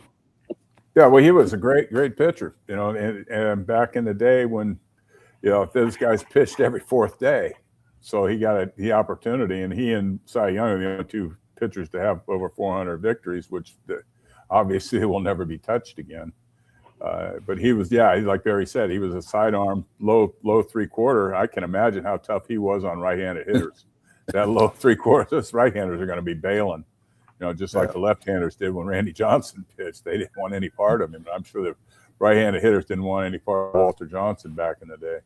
S5: Yeah, well, he was a great pitcher, and back in the day when, those guys pitched every 4th day, so he got the opportunity, and he and Cy Young are the only 2 pitchers to have over 400 victories, which obviously will never be touched again. But he was, like Barry said, he was a sidearm, low 3/4. I can imagine how tough he was on right-handed hitters. That low 3/4, those right-handers are going to be bailing, just like the left-handers did when Randy Johnson pitched. They didn't want any part of him. But I'm sure the right-handed hitters didn't want any part of Walter Johnson back in the day.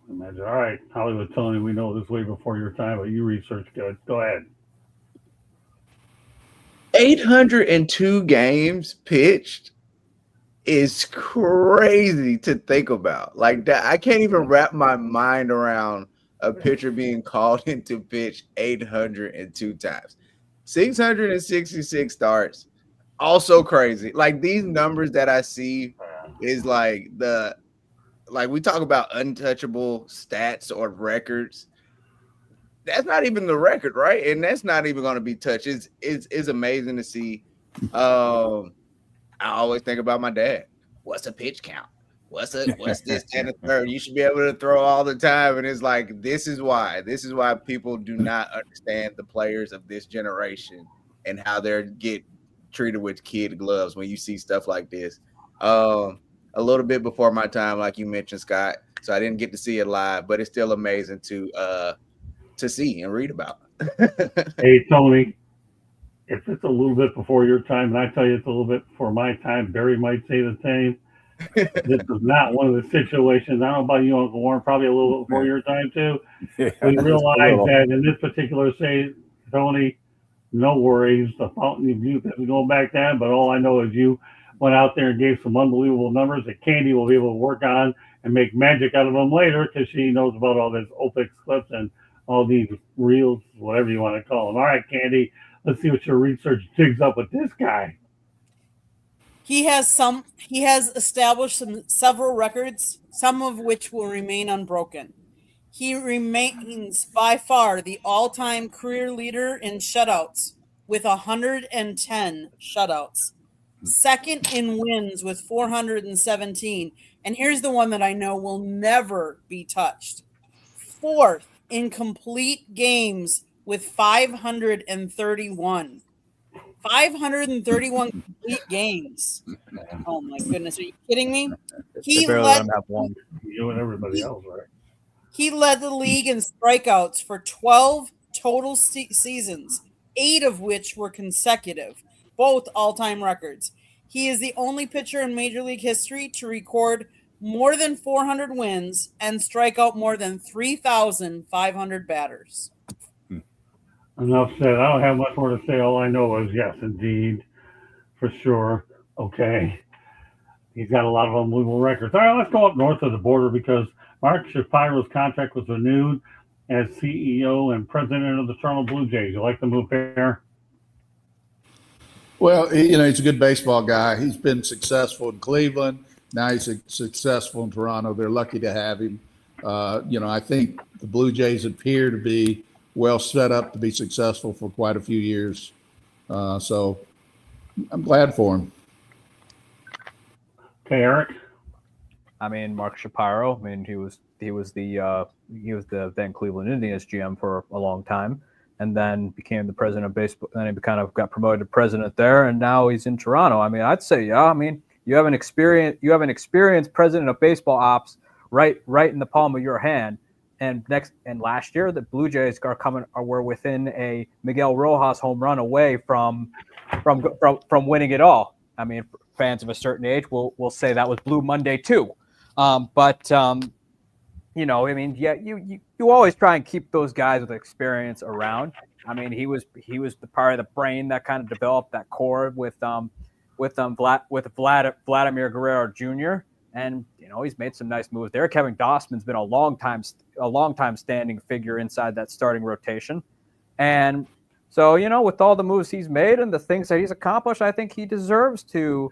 S1: Imagine. All right, Hollywood Tony, we know this way before your time, but you research good. Go ahead.
S4: 802 games pitched is crazy to think about. Like that, I can't even wrap my mind around a pitcher being called in to pitch 802 times. 666 starts, also crazy. Like these numbers that I see is like we talk about untouchable stats or records. That's not even the record, right? And that's not even going to be touched. It's amazing to see. I always think about my dad. What's a pitch count? What's this and a third? You should be able to throw all the time. And it's like, this is why people do not understand the players of this generation and how they're get treated with kid gloves when you see stuff like this. A little bit before my time, like you mentioned, Scott. So I didn't get to see it live, but it's still amazing to see and read about.
S1: Hey, Tony, if it's a little bit before your time, and I tell you it's a little bit before my time, Barry might say the same. This is not one of the situations. I don't know about you, Uncle Warren, probably a little bit before your time too.
S5: Yeah,
S1: We realize that in this particular say, Tony, no worries. The fountain of youth isn't going back then, but all I know is you went out there and gave some unbelievable numbers that Candy will be able to work on and make magic out of them later because she knows about all this OPIX clips and all these reels, whatever you want to call them. All right, Candy, let's see what your research digs up with this guy.
S6: He has established several records, some of which will remain unbroken. He remains by far the all-time career leader in shutouts with 110 shutouts. Second in wins with 417. And here's the one that I know will never be touched. Fourth in complete games with 531. 531 complete games. Oh my goodness, are you kidding me?
S3: They barely let him have one.
S1: You and everybody else, right?
S6: He led the league in strikeouts for 12 total seasons, 8 of which were consecutive, both all-time records. He is the only pitcher in Major League history to record more than 400 wins and strike out more than 3,500 batters.
S1: Enough said. I don't have much more to say. All I know is yes, indeed, for sure. Okay. He's got a lot of unbelievable records. All right, let's go up north of the border because Mark Shapiro's contract was renewed as CEO and president of the Toronto Blue Jays. You like the move there?
S2: Well, he's a good baseball guy. He's been successful in Cleveland. Now he's successful in Toronto. They're lucky to have him. I think the Blue Jays appear to be well set up to be successful for quite a few years. So I'm glad for him.
S1: Okay, Eric.
S3: I mean, Mark Shapiro. I mean, he was the then Cleveland Indians GM for a long time, and then became the president of baseball. Then he kind of got promoted to president there, and now he's in Toronto. I mean, I'd say, yeah. I mean, you have an experienced president of baseball ops right in the palm of your hand. And last year, the Blue Jays were within a Miguel Rojas home run away from winning it all. I mean, fans of a certain age will say that was Blue Monday too. I mean, yeah, you always try and keep those guys with experience around. I mean, he was the part of the brain that kind of developed that core with Vladimir Guerrero Jr. And he's made some nice moves there. Kevin Gossman's been a long time standing figure inside that starting rotation, and so with all the moves he's made and the things that he's accomplished, I think he deserves to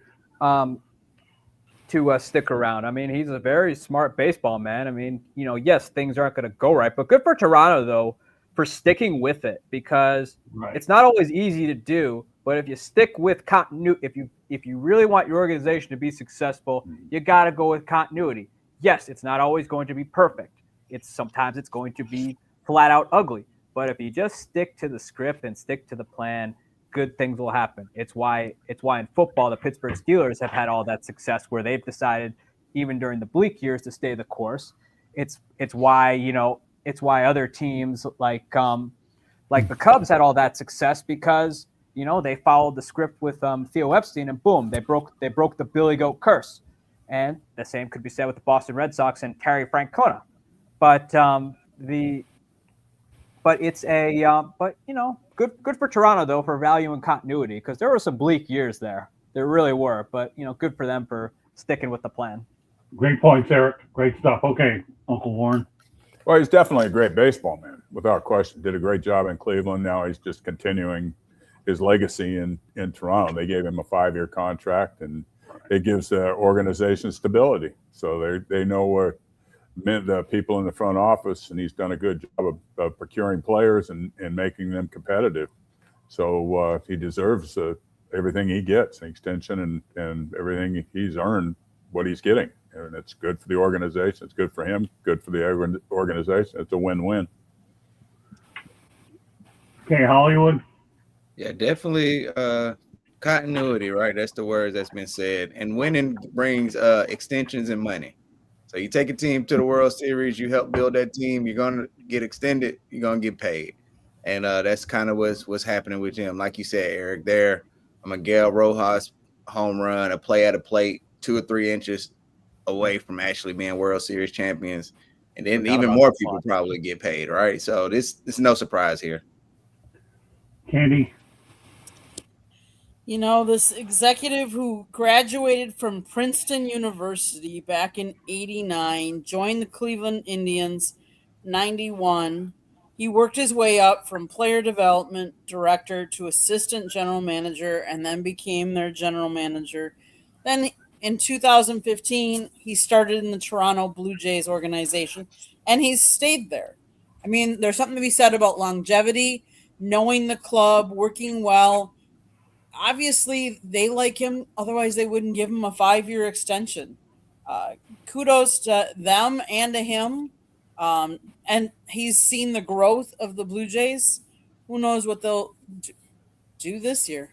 S3: stick around. I mean, he's a very smart baseball man. I mean, yes, things aren't going to go right, but good for Toronto though for sticking with it because It's not always easy to do. But if you stick with continuity, if you really want your organization to be successful, you got to go with continuity. Yes, it's not always going to be perfect. Sometimes it's going to be flat out ugly. But if you just stick to the script and stick to the plan, good things will happen. It's why in football the Pittsburgh Steelers have had all that success where they've decided even during the bleak years to stay the course. It's why other teams like the Cubs had all that success because they followed the script with Theo Epstein, and boom, they broke the Billy Goat curse. And the same could be said with the Boston Red Sox and Terry Francona. But good for Toronto though for value and continuity because there were some bleak years there. There really were, but good for them for sticking with the plan.
S1: Great points, Eric. Great stuff. Okay, Uncle Warren.
S5: Well, he's definitely a great baseball man, without question. Did a great job in Cleveland. Now he's just continuing his legacy in Toronto. They gave him a 5-year contract, and it gives the organization stability. So they know what the people in the front office, and he's done a good job of procuring players and making them competitive. So he deserves everything he gets, an extension and everything he's earned, what he's getting. And it's good for the organization. It's good for him, good for the organization. It's a win-win.
S1: Okay, Hollywood.
S4: Yeah, definitely continuity, right? That's the word that's been said. And winning brings extensions and money. So you take a team to the World Series, you help build that team, you're going to get extended, you're going to get paid. And that's kind of what's happening with him. Like you said, Eric, there, a Miguel Rojas home run, a play at a plate, 2 or 3 inches away from actually being World Series champions. And then even more people probably get paid, right? So this is no surprise here.
S1: Candy.
S6: This executive who graduated from Princeton University back in 89, joined the Cleveland Indians 91. He worked his way up from player development director to assistant general manager and then became their general manager. Then in 2015, he started in the Toronto Blue Jays organization, and he's stayed there. I mean, there's something to be said about longevity. knowing the club, working well. Obviously, they like him. Otherwise, they wouldn't give him a 5-year extension. Kudos to them and to him. And he's seen the growth of the Blue Jays. Who knows what they'll do this year?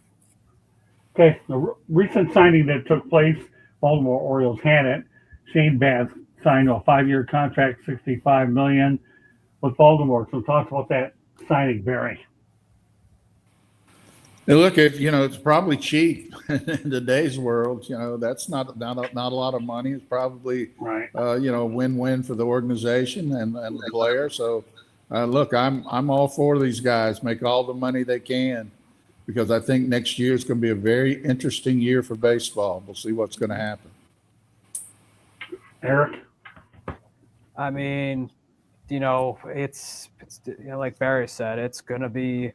S1: Okay, the recent signing that took place, Baltimore Orioles had it. Shane Bass signed a 5-year contract, $65 million with Baltimore. So talk about that signing, Barry.
S2: And look, it's probably cheap in today's world. That's not a lot of money. It's probably
S1: Right.
S2: Win-win for the organization and the player. So, look, I'm all for these guys. Make all the money they can, because I think next year is going to be a very interesting year for baseball. We'll see what's going to happen.
S1: Eric?
S3: I mean, it's like Barry said, it's going to be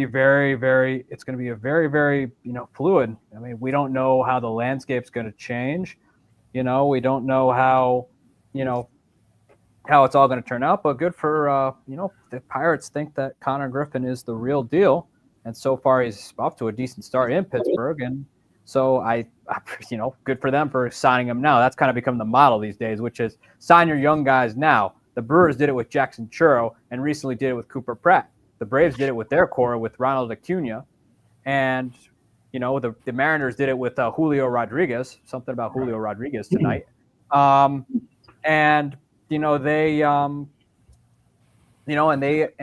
S3: very, very, it's going to be a very, very, fluid. I mean, we don't know how the landscape's going to change. We don't know how it's all going to turn out, but good for, the Pirates think that Connor Griffin is the real deal. And so far he's off to a decent start in Pittsburgh. And so I good for them for signing him now. That's kind of become the model these days, which is sign your young guys now. The Brewers did it with Jackson Churro and recently did it with Cooper Pratt. The Braves did it with their core with Ronald Acuna, and the Mariners did it with Julio Rodriguez. Something about Julio Rodriguez tonight, and they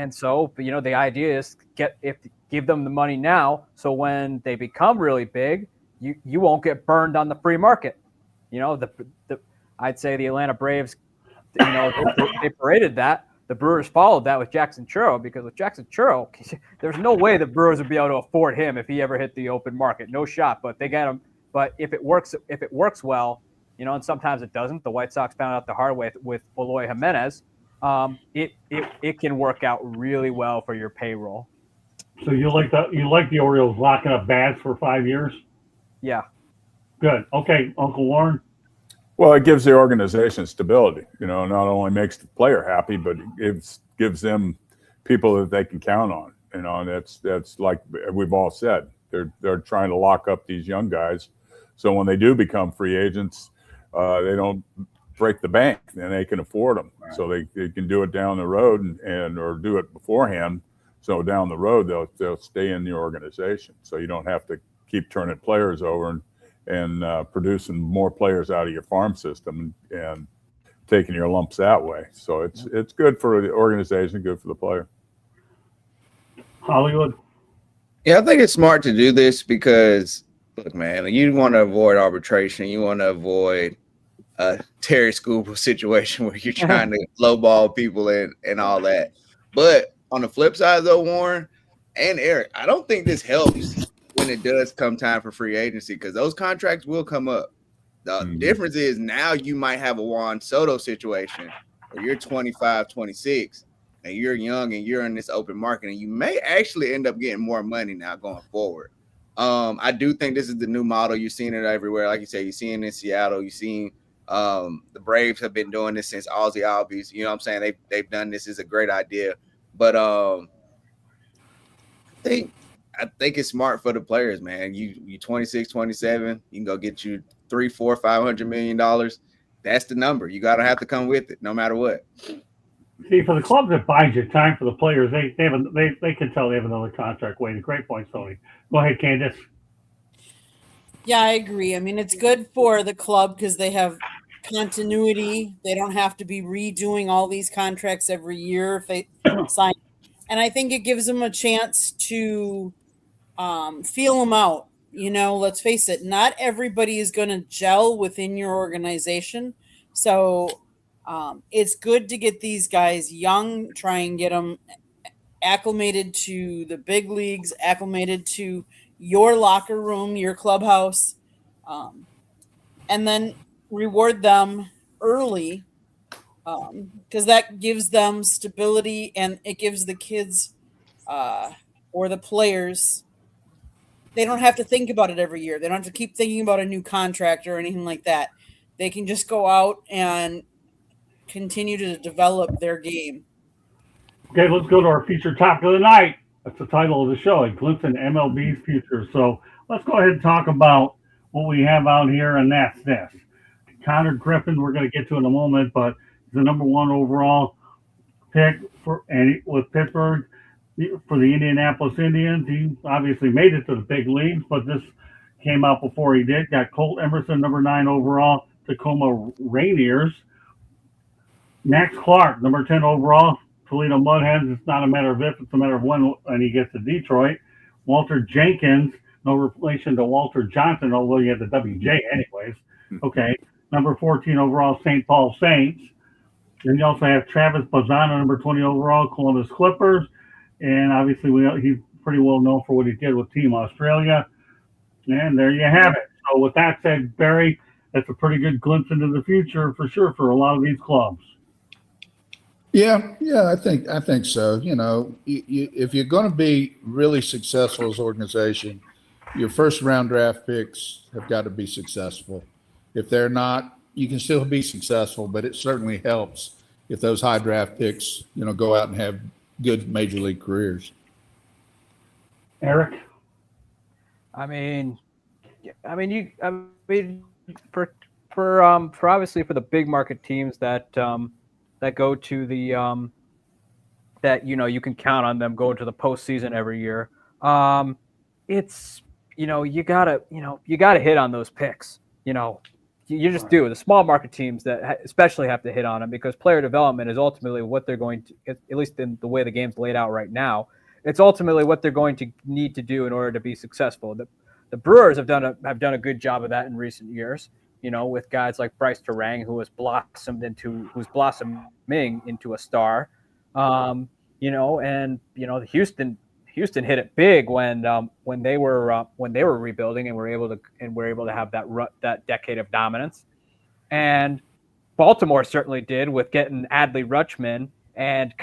S3: so the idea is give them the money now, so when they become really big, you won't get burned on the free market. I'd say the Atlanta Braves, they paraded that. The Brewers followed that with Jackson Churro, because with Jackson Churro, there's no way the Brewers would be able to afford him if he ever hit the open market. No shot, but they get him. But if it works well, and sometimes it doesn't. The White Sox found out the hard way with Eloy Jimenez. It can work out really well for your payroll.
S1: So you like the Orioles locking up Bass for 5 years?
S3: Yeah.
S1: Good. Okay, Uncle Warren.
S5: Well, it gives the organization stability. Not only makes the player happy, but it gives them people that they can count on. And that's like we've all said. They're trying to lock up these young guys, so when they do become free agents, they don't break the bank, and they can afford them. Right. So they can do it down the road or do it beforehand. So down the road they'll stay in the organization. So you don't have to keep turning players over and producing more players out of your farm system and taking your lumps that way. So it's good for the organization, good for the player.
S1: Hollywood.
S4: Yeah, I think it's smart to do this because, look, man, you want to avoid arbitration. You want to avoid a Terry Scoop situation where you're trying to lowball people and all that. But on the flip side, though, Warren and Eric, I don't think this helps when it does come time for free agency, because those contracts will come up. The difference is now you might have a Juan Soto situation where you're 25, 26, and you're young and you're in this open market, and you may actually end up getting more money now going forward. I do think this is the new model. You're seeing it everywhere. Like you say, you're seeing it in Seattle. You're seeing the Braves have been doing this since Ozzie Albies. You know what I'm saying? They've done this. Is a great idea. But I think it's smart for the players, man. You 26, 27, you can go get you $300, $400, $500 million. That's the number. You gotta have to come with it, no matter what.
S1: See, for the clubs that buys you time, for the players, they can tell they have another contract waiting. Great point, Tony. Go ahead, Candace.
S6: Yeah, I agree. I mean, it's good for the club because they have continuity. They don't have to be redoing all these contracts every year if they sign. And I think it gives them a chance to feel them out. Let's face it, not everybody is going to gel within your organization. So it's good to get these guys young, try and get them acclimated to the big leagues, acclimated to your locker room, your clubhouse, and then reward them early because that gives them stability and it gives the kids or the players, they don't have to think about it every year. They don't have to keep thinking about a new contract or anything like that. They can just go out and continue to develop their game.
S1: Okay, let's go to our featured topic of the night. That's the title of the show, A Glimpse in MLB's Future. So let's go ahead and talk about what we have out here, and that's this. Connor Griffin, we're going to get to in a moment, but the number one overall pick with Pittsburgh for the Indianapolis Indians. He obviously made it to the big leagues, but this came out before he did. Got Colt Emerson, number 9 overall, Tacoma Rainiers. Max Clark, number 10 overall, Toledo Mud Hens. It's not a matter of if, it's a matter of when he gets to Detroit. Walter Jenkins, no relation to Walter Johnson, although you have the WJ anyways. Okay. Number 14 overall, St. Paul Saints. Then you also have Travis Bazzana, number 20 overall, Columbus Clippers. And obviously, he's pretty well known for what he did with Team Australia. And there you have it. So with that said, Barry, that's a pretty good glimpse into the future for sure for a lot of these clubs.
S2: Yeah, I think so. You know, if you're going to be really successful as an organization, your first round draft picks have got to be successful. If they're not, you can still be successful, but it certainly helps if those high draft picks, you know, go out and have good major league careers.
S1: Eric?
S3: For obviously for the big market teams that go to the that you can count on them going to the postseason every year. It's you gotta hit on those picks. You just do. The small market teams that especially have to hit on them because player development is ultimately what they're going to, at least in the way the game's laid out right now, it's ultimately what they're going to need to do in order to be successful. The Brewers have done a good job of that in recent years. With guys like Bryce Terang, who's blossoming into a star. Houston hit it big when they were rebuilding and were able to have that decade of dominance, and Baltimore certainly did with getting Adley Rutschman and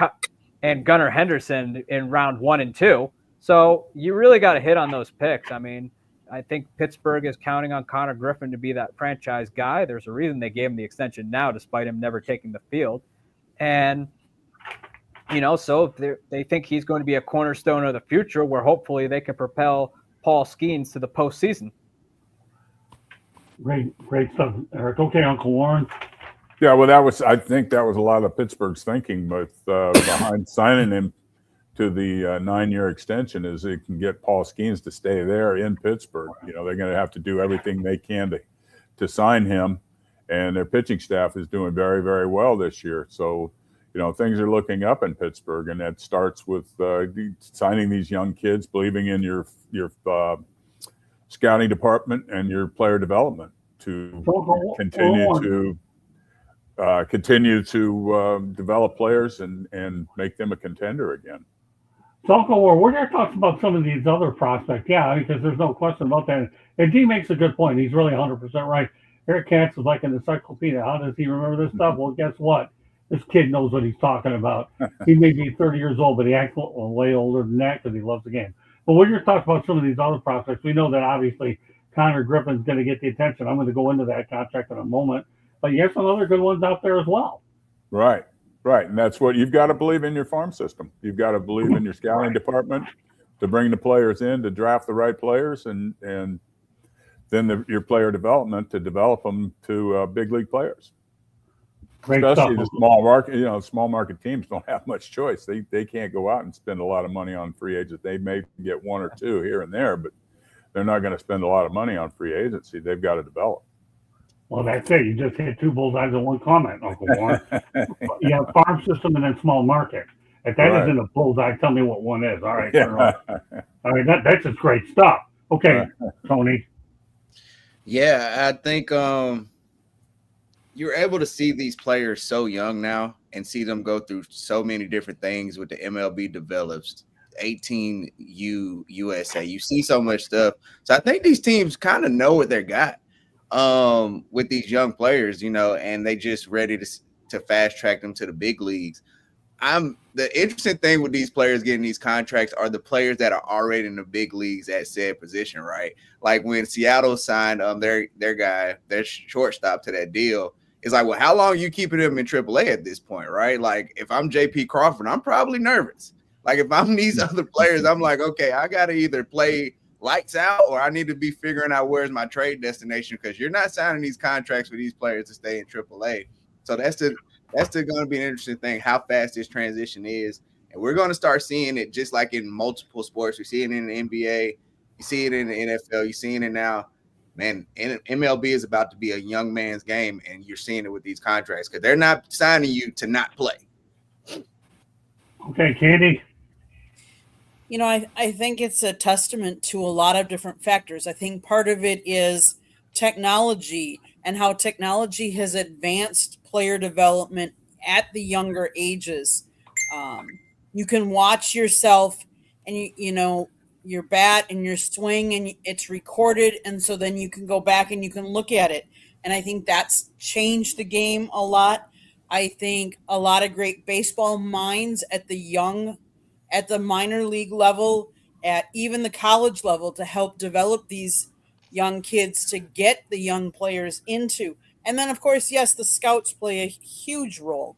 S3: Gunnar Henderson in round 1 and 2. So you really got to hit on those picks. I mean, I think Pittsburgh is counting on Connor Griffin to be that franchise guy. There's a reason they gave him the extension now, despite him never taking the field, and. So they think he's going to be a cornerstone of the future where hopefully they can propel Paul Skeens to the postseason.
S1: Great stuff, Eric. Okay, Uncle Warren.
S5: Yeah, well, I think that was a lot of Pittsburgh's thinking, but behind signing him to the 9-year extension is they can get Paul Skeens to stay there in Pittsburgh. They're going to have to do everything they can to sign him, and their pitching staff is doing very, very well this year. So, things are looking up in Pittsburgh, and that starts with signing these young kids, believing in your scouting department and your player development to continue to develop players and make them a contender again.
S1: So, Uncle Warren, we're going to talk about some of these other prospects, because there's no question about that. And he makes a good point. He's really 100% right. Eric Katz is like an encyclopedia. How does he remember this stuff? Well, guess what? This kid knows what he's talking about. He may be 30 years old, but he acts way older than that because he loves the game. But we're going to talk about some of these other prospects. We know that obviously Connor Griffin's going to get the attention. I'm going to go into that contract in a moment. But you have some other good ones out there as well.
S5: Right. And that's what you've got to believe in your farm system. You've got to believe in your scouting department to bring the players in, to draft the right players, and then your player development to develop them to big league players.
S1: Great
S5: Especially
S1: stuff.
S5: the small market teams don't have much choice. They can't go out and spend a lot of money on free agents. They may get 1 or 2 here and there, but they're not going to spend a lot of money on free agency. They've got to develop.
S1: Well, that's it. You just hit 2 bullseyes in one comment, Uncle Warren. You have farm system and then small market. If that isn't a bullseye, tell me what one is. All right.
S5: Yeah.
S1: All right, that's just great stuff. Okay, Tony.
S4: Yeah, I think you're able to see these players so young now and see them go through so many different things with the MLB develops, 18U USA. You see so much stuff. So I think these teams kind of know what they got with these young players, and they just ready to fast track them to the big leagues. The interesting thing with these players getting these contracts are the players that are already in the big leagues at said position, right? Like when Seattle signed their shortstop to that deal, it's like, well, how long are you keeping him in AAA at this point, right? Like if I'm JP Crawford, I'm probably nervous. Like if I'm these other players, I'm like, okay, I got to either play lights out or I need to be figuring out where's my trade destination, because you're not signing these contracts with these players to stay in AAA. So that's going to be an interesting thing, how fast this transition is. And we're going to start seeing it just like in multiple sports. We see it in the NBA. You see it in the NFL. You're seeing it now. Man, MLB is about to be a young man's game, and you're seeing it with these contracts because they're not signing you to not play.
S1: Okay, Candy.
S6: You know, I think it's a testament to a lot of different factors. I think part of it is technology and how technology has advanced player development at the younger ages. You can watch yourself and you know your bat and your swing, and it's recorded, and so then you can go back and you can look at it. And I think that's changed the game a lot. I think a lot of great baseball minds at the minor league level, at even the college level, to help develop these young kids to get the young players into. And then, of course, yes, the scouts play a huge role.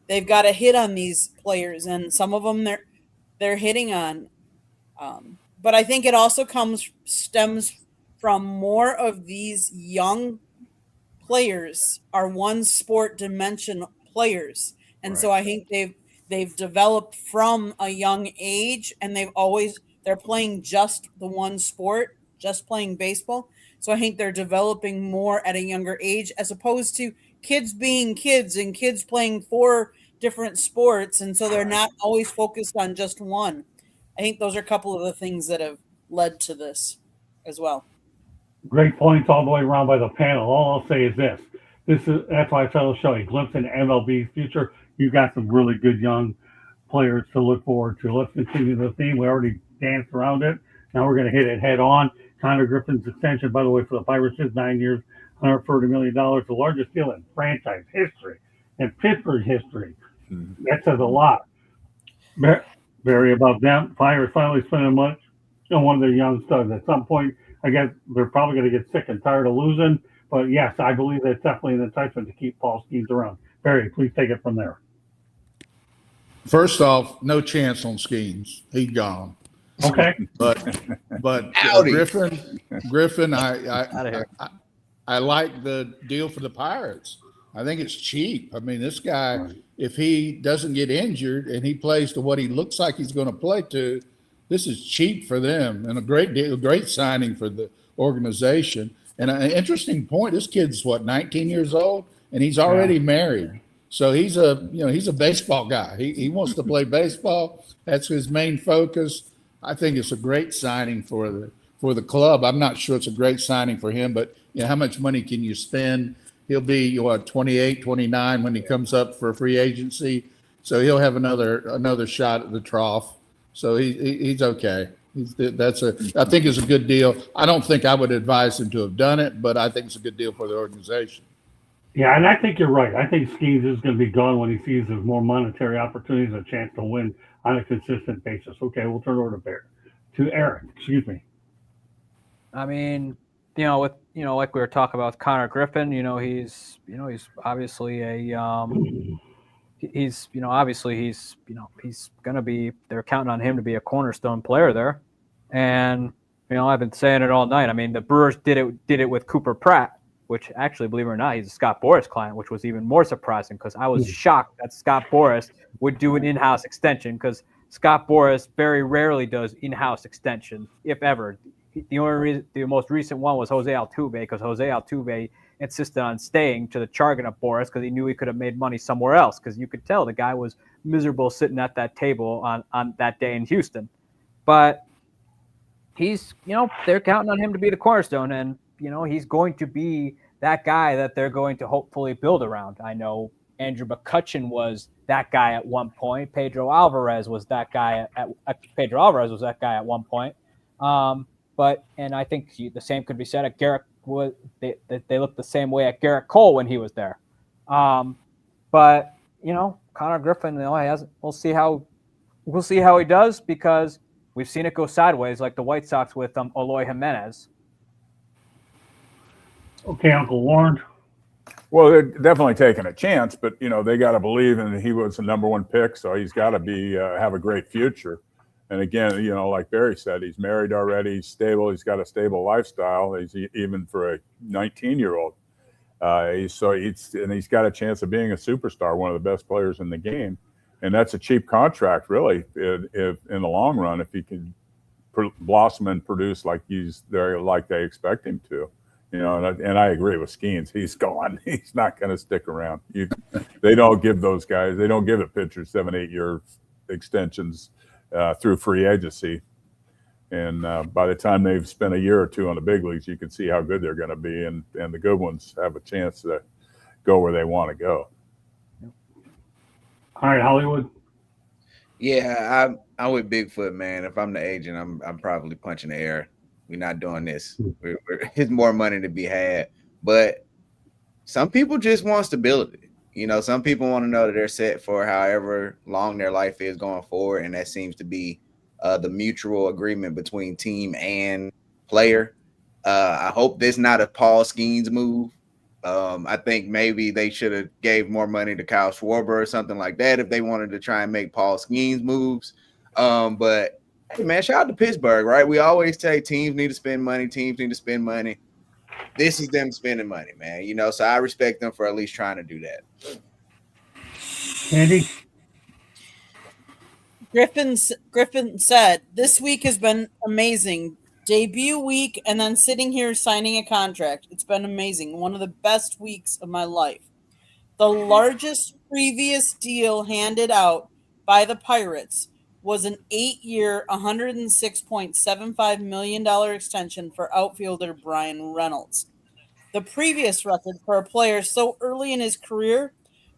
S6: They've got to hit on these players, and some of them they're hitting on. But I think it also stems from more of these young players are one sport dimension players, and so I think they've developed from a young age, and they're playing just the one sport, just playing baseball. So I think they're developing more at a younger age, as opposed to kids being kids and kids playing 4 different sports, and so they're not always focused on just one. I think those are a couple of the things that have led to this as well.
S1: Great points all the way around by the panel. All I'll say is this. That's why I try to show you a glimpse into MLB's future. You've got some really good young players to look forward to. Let's continue the theme. We already danced around it. Now we're going to hit it head on. Connor Griffin's extension, by the way, for the Pirates is 9 years, $140 million, the largest deal in franchise history and Pittsburgh history. That says a lot. Very above them. Pirates finally spending much on one of their young studs. At some point, I guess they're probably going to get sick and tired of losing. But yes, I believe that's definitely an enticement to keep Paul Skeens around. Barry, please take it from there.
S2: First off, no chance on Skeens. He's gone.
S1: Okay.
S2: But Griffin, I like the deal for the Pirates. I think it's cheap. I mean, this guy, if he doesn't get injured and he plays to what he looks like he's going to play to, this is cheap for them and a great signing for the organization. And an interesting point, this kid's 19 years old, and he's already married. So he's a baseball guy. He wants to play baseball. That's his main focus. I think it's a great signing for the club. I'm not sure it's a great signing for him, but how much money can you spend? He'll be 28, 29 when he comes up for free agency. So he'll have another shot at the trough. So he's okay. I think it's a good deal. I don't think I would advise him to have done it, but I think it's a good deal for the organization.
S1: Yeah, and I think you're right. I think Skeens is going to be gone when he sees there's more monetary opportunities and a chance to win on a consistent basis. Okay, we'll turn it over to Aaron. Excuse me.
S3: I mean, like we were talking about with Connor Griffin, he's obviously he's going to be, they're counting on him to be a cornerstone player there. And, I've been saying it all night. I mean, the Brewers did it with Cooper Pratt, which actually, believe it or not, he's a Scott Boras client, which was even more surprising because I was shocked that Scott Boras would do an in-house extension, because Scott Boras very rarely does in-house extension, if ever. The most recent one was Jose Altuve, because Jose Altuve insisted on staying to the charging of Boras because he knew he could have made money somewhere else, because you could tell the guy was miserable sitting at that table on that day in Houston. But he's, they're counting on him to be the cornerstone, and, he's going to be that guy that they're going to hopefully build around. I know Andrew McCutchen was that guy at one point. Pedro Alvarez was that guy at one point. And I think the same could be said at Garrett. They looked the same way at Garrett Cole when he was there. But Connor Griffin, we'll see how he does, because we've seen it go sideways, like the White Sox with Eloy Jimenez.
S1: Okay, Uncle Warren.
S5: Well, they're definitely taking a chance, but they got to believe in he was the number one pick, so he's got to be have a great future. And again, like Barry said, he's married already, he's stable, he's got a stable lifestyle. He's even for a 19-year-old. He's got a chance of being a superstar, one of the best players in the game, and that's a cheap contract, really, if in the long run, if he can blossom and produce like they expect him to. And I agree with Skeens. He's gone. He's not going to stick around. They don't give those guys. They don't give a pitcher 7-8 year extensions through free agency. And by the time they've spent a year or two on the big leagues, you can see how good they're going to be, and the good ones have a chance to go where they want to go.
S1: All right, Hollywood.
S4: Yeah, I'm with Bigfoot, man. If I'm the agent, I'm probably punching the air. We're not doing this. There's more money to be had. But some people just want stability. Some people want to know that they're set for however long their life is going forward, and that seems to be the mutual agreement between team and player. I hope this not a Paul Skeens move. I think maybe they should have gave more money to Kyle Schwarber or something like that if they wanted to try and make Paul Skeens moves. But hey, man, shout out to Pittsburgh, right? We always say teams need to spend money. This is them spending money, man. So I respect them for at least trying to do that.
S1: Andy?
S6: Griffin said, this week has been amazing. Debut week and then sitting here signing a contract. It's been amazing. One of the best weeks of my life. The largest previous deal handed out by the Pirates was an 8-year, $106.75 million extension for outfielder Brian Reynolds. The previous record for a player so early in his career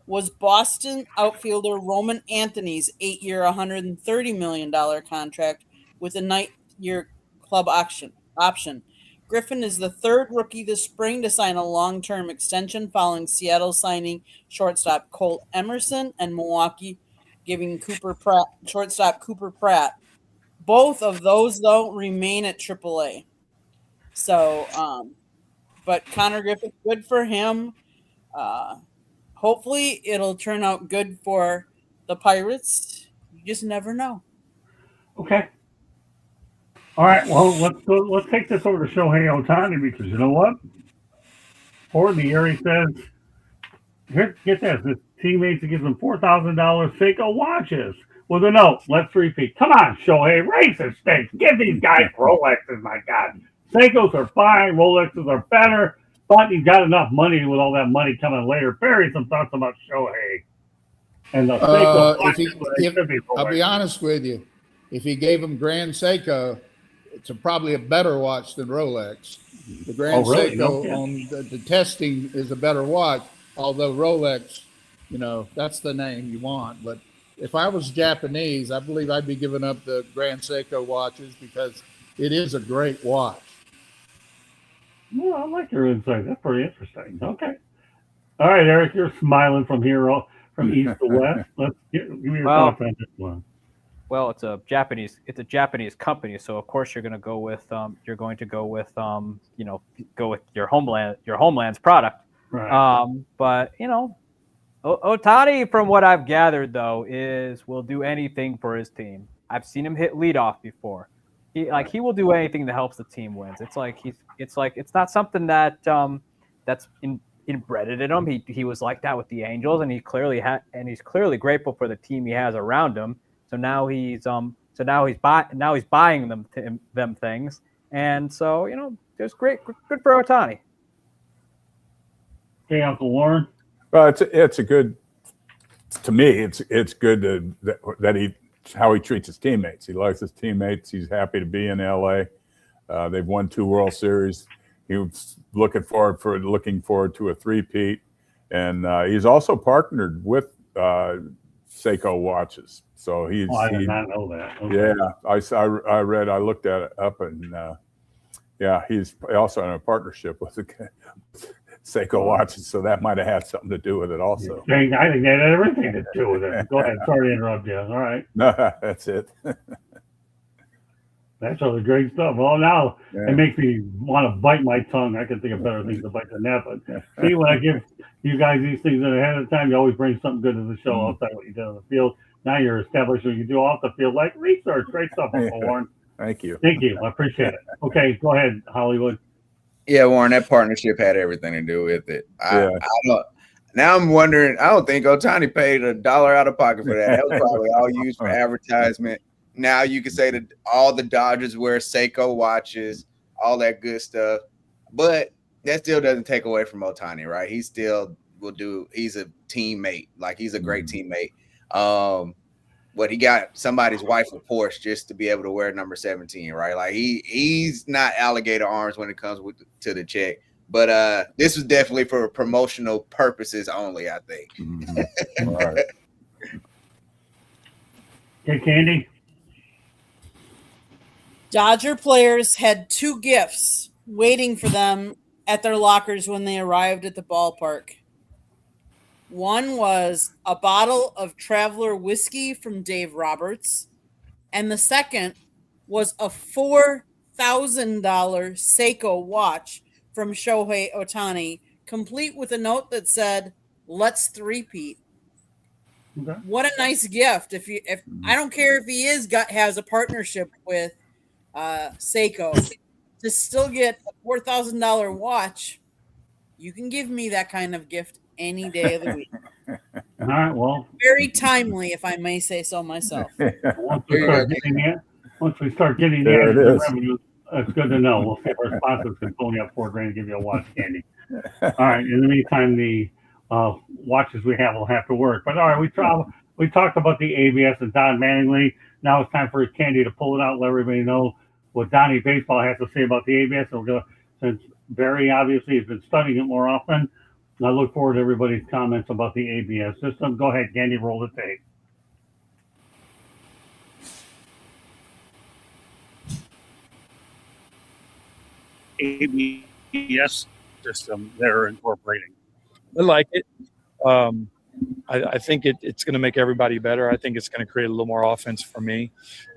S6: was Boston outfielder Roman Anthony's 8-year, $130 million contract with a 9-year club option. Griffin is the third rookie this spring to sign a long-term extension following Seattle signing shortstop Cole Emerson and Milwaukee giving shortstop Cooper Pratt. Both of those, though, remain at AAA. So, but Connor Griffin, good for him. Hopefully, it'll turn out good for the Pirates. You just never know.
S1: Okay. All right. Well, let's take this over to Shohei Ohtani, because you know what? For the year, he says, here, get this. His teammates gives him $4,000 Seiko watches with a note. Let's repeat. Come on, Shohei, raise the stakes. Give these guys Rolexes, my God. Seikos are fine. Rolexes are better. But he's got enough money with all that money coming later. Barry, some thoughts about Shohei. And the Seiko
S2: I'll be honest with you. If he gave him Grand Seiko, it's probably a better watch than Rolex. The Grand Seiko on the testing is a better watch, although Rolex, that's the name you want. But if I was Japanese, I believe I'd be giving up the Grand Seiko watches because it is a great watch.
S1: Well, I like your insight. That's pretty interesting. Okay. All right, Eric, you're smiling from here, from east to west. Let's give me your thoughts on this one.
S3: Well, it's a Japanese company, so of course you're going to go with your homeland's product.
S1: Right.
S3: But Ohtani, from what I've gathered though, will do anything for his team. I've seen him hit leadoff before. He will do anything that helps the team wins. It's not something that that's inbred in him. He was like that with the Angels, and he's clearly grateful for the team he has around him. So now he's buying them things, and so just good for Ohtani.
S1: Okay, Uncle Warren.
S5: Well, it's a good. To me, it's good that how he treats his teammates. He likes his teammates. He's happy to be in LA. They've won 2 World Series. He was looking forward to a three-peat, and he's also partnered with Seiko watches. So
S1: I did not know that. Okay.
S5: Yeah, I looked at it up, and he's also in a partnership with Seiko watches, so that might have had something to do with it also.
S1: I think that had everything to do with it. Go ahead. Sorry to interrupt you. All right.
S5: No, that's it.
S1: That's really great stuff. Well, now
S5: Yeah.
S1: it makes me want to bite my tongue. I can think of better things to bite than that. But see, when I give you guys these things ahead of time, you always bring something good to the show outside what you did on the field. Now you're establishing what you do off the field, like research. Great stuff, Uncle Warren.
S5: Thank you.
S1: Thank you. I appreciate it. Okay, go ahead, Hollywood.
S4: Yeah, Warren, that partnership had everything to do with it.
S5: Yeah.
S4: I don't. Now I'm wondering. I don't think Otani paid $1 out of pocket for that. That was probably all used for advertisement. Now you can say that all the Dodgers wear Seiko watches, all that good stuff, but that still doesn't take away from Otani, right? He still will do. He's a teammate. Like, he's a great teammate. But he got somebody's wife a Porsche just to be able to wear number 17, right? Like, he's not alligator arms when it comes to the check. But this was definitely for promotional purposes only, I think.
S5: All right.
S1: Okay, Candy.
S6: Dodger players had 2 gifts waiting for them at their lockers when they arrived at the ballpark. One was a bottle of Traveler whiskey from Dave Roberts, and the second was a $4,000 Seiko watch from Shohei Ohtani, complete with a note that said, "Let's three-peat."
S1: Okay.
S6: What a nice gift! If I don't care if he has a partnership with Seiko, to still get a $4,000 watch, you can give me that kind of gift any day of the week.
S1: All right, well,
S6: Very timely, if I may say so myself.
S1: once we start getting
S5: There it
S1: the
S5: is.
S1: revenue, that's good to know. We'll see if our sponsors can phone you up $4,000 and give you a watch, Candy. All right. In the meantime, the watches we have will have to work. But all right, we talked about the ABS and Don Mattingly. Now it's time for Candy to pull it out, let everybody know what Donnie Baseball has to say about the ABS. And we're going to, since Barry obviously has been studying it more often, I look forward to everybody's comments about the ABS system. Go ahead, Candy, roll the tape.
S7: ABS system they're incorporating. I like it. I think it's going to make everybody better. I think it's going to create a little more offense for me.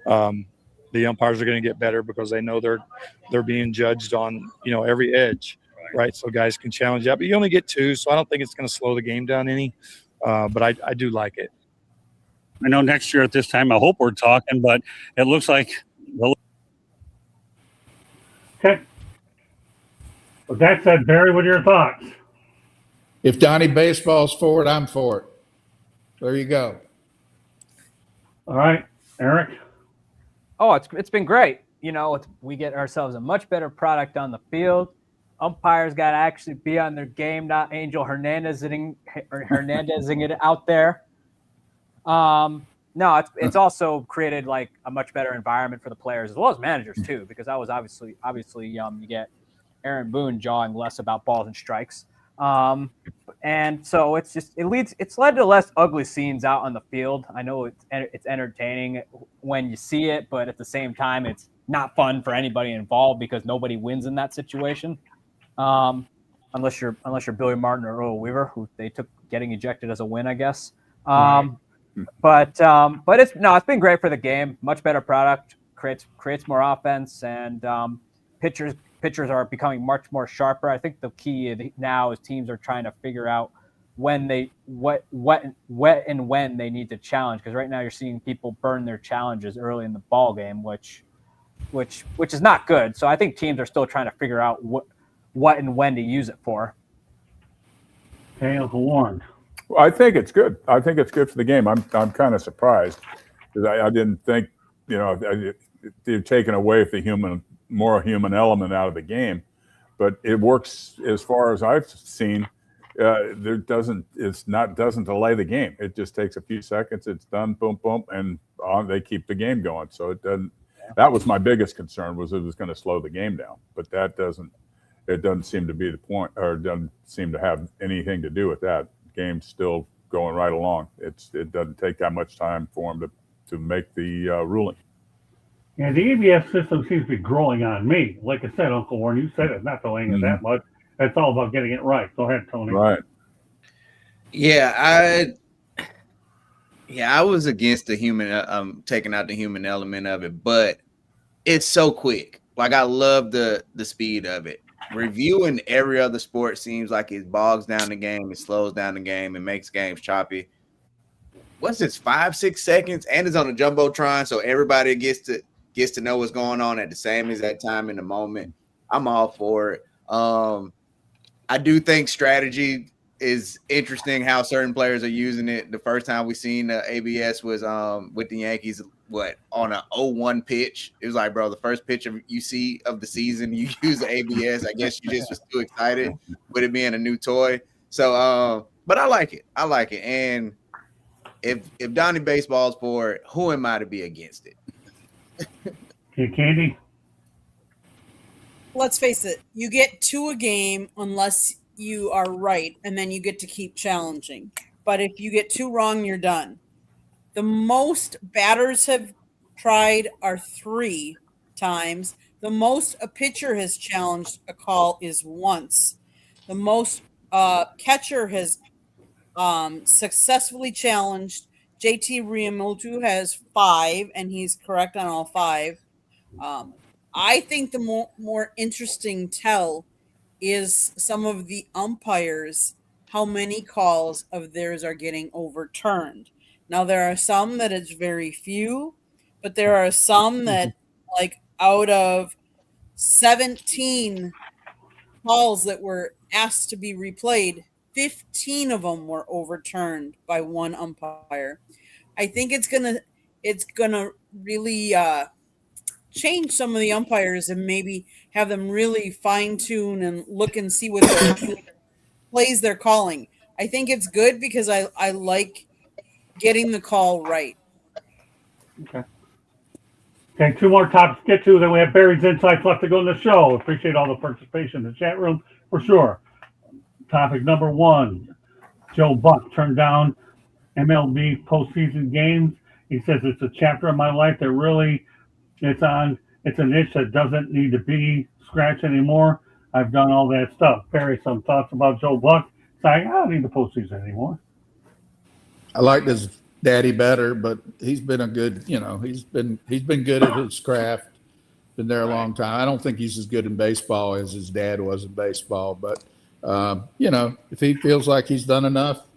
S7: The umpires are going to get better because they know they're being judged on every edge, right? So guys can challenge that, but you only get 2, so I don't think it's going to slow the game down any. But I do like it.
S8: I know next year at this time, I hope we're talking, but it looks like.
S1: Okay. With that said, Barry, what are your thoughts?
S2: If Donnie Baseball's for it, I'm for it. There you go.
S1: All right, Eric.
S3: Oh, it's been great. We get ourselves a much better product on the field. Umpires got to actually be on their game, not Angel Hernandezing it out there. No, it's also created like a much better environment for the players as well as managers too, because that was obviously you get Aaron Boone jawing less about balls and strikes. And so it's led to less ugly scenes out on the field. I know it's entertaining when you see it, but at the same time, it's not fun for anybody involved because nobody wins in that situation. Unless you're Billy Martin or Earl Weaver, who they took getting ejected as a win, I guess. But it's been great for the game. Much better product, creates more offense, and pitchers are becoming much more sharper. I think the key now is teams are trying to figure out when they what and when they need to challenge, because right now you're seeing people burn their challenges early in the ball game, which is not good. So I think teams are still trying to figure out what and when to use it for.
S1: Okay, Uncle Warren.
S5: Well, I think it's good. I think it's good for the game. I'm kind of surprised because I didn't think they've taken away the more human element out of the game, but it works as far as I've seen. Doesn't delay the game. It just takes a few seconds. It's done. Boom, boom, and they keep the game going. So it doesn't. That was my biggest concern, was it was going to slow the game down, but that doesn't. It doesn't seem to be the point, or it doesn't seem to have anything to do with that. Game's still going right along. It doesn't take that much time for them to make the ruling.
S1: Yeah, the ABS system seems to be growing on me. Like I said, Uncle Warren, you said it, not delaying it that much. It's all about getting it right. Go ahead, Tony.
S5: Right.
S4: Yeah, I was against the human taking out the human element of it, but it's so quick. Like I love the speed of it. Reviewing every other sport seems like it bogs down the game, it slows down the game, it makes games choppy. What's this, 5-6 seconds, and it's on a jumbotron, so everybody gets to know what's going on at the same exact time in the moment. I'm all for it. I do think strategy is interesting, how certain players are using it. The first time we seen the ABS was with the Yankees, on a 0-1 pitch. It was like, bro, the first pitch you see of the season, you use the ABS. I guess you just was too excited with it being a new toy. So, but I like it. And if Donnie Baseball's for it, who am I to be against it?
S1: Okay, Candy.
S6: Let's face it, you get to a game unless you are right, and then you get to keep challenging. But if you get 2 wrong, you're done. The most batters have tried are 3 times. The most a pitcher has challenged a call is once. The most catcher has successfully challenged. JT Realmuto has 5, and he's correct on all 5. I think the more interesting tell is some of the umpires, how many calls of theirs are getting overturned. Now, there are some that it's very few, but there are some that, like, out of 17 calls that were asked to be replayed, 15 of them were overturned by one umpire. I think it's gonna really change some of the umpires and maybe have them really fine tune and look and see what plays they're calling. I think it's good because I like getting the call right.
S1: Okay, 2 more topics to get to. Then we have Barry's insights left to go in the show. Appreciate all the participation in the chat room for sure. Topic number 1: Joe Buck turned down MLB postseason games. He says it's a chapter of my life that really it's an itch that doesn't need to be scratched anymore. I've done all that stuff. Barry, some thoughts about Joe Buck saying I don't need the postseason anymore.
S2: I like his daddy better, but he's been a good, he's been good at his craft. Been there a long time. I don't think he's as good in baseball as his dad was in baseball, but if he feels like he's done enough,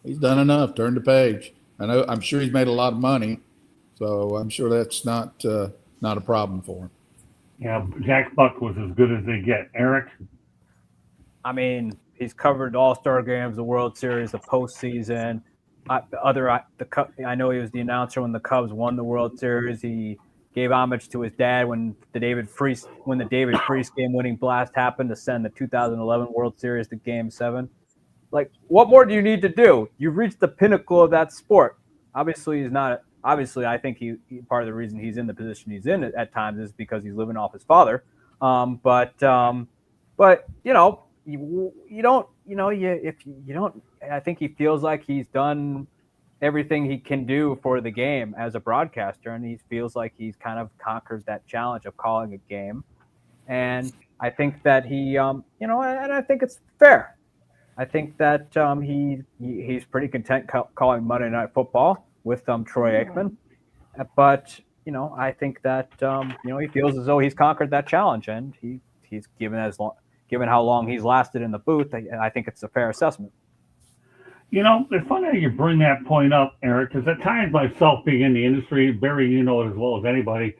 S2: he's done enough. Turn the page. I'm sure he's made a lot of money, so I'm sure that's not a problem for him.
S1: Yeah, Jack Buck was as good as they get. Eric?
S3: I mean, he's covered All-Star games, the World Series, the postseason. I know he was the announcer when the Cubs won the World Series. He gave homage to his dad when the David Freese game-winning blast happened to send the 2011 World Series to Game 7. Like, what more do you need to do? You've reached the pinnacle of that sport. Obviously, he's not. Obviously, I think he part of the reason he's in the position he's in at times is because he's living off his father. But I think he feels like he's done everything he can do for the game as a broadcaster, and he feels like he's kind of conquered that challenge of calling a game. And I think that he, and I think it's fair. I think that he's pretty content calling Monday Night Football with Troy Aikman, but I think that he feels as though he's conquered that challenge, and he's given how long he's lasted in the booth. I think it's a fair assessment.
S1: It's funny how you bring that point up, Eric, because at times myself being in the industry, Barry, you know it as well as anybody,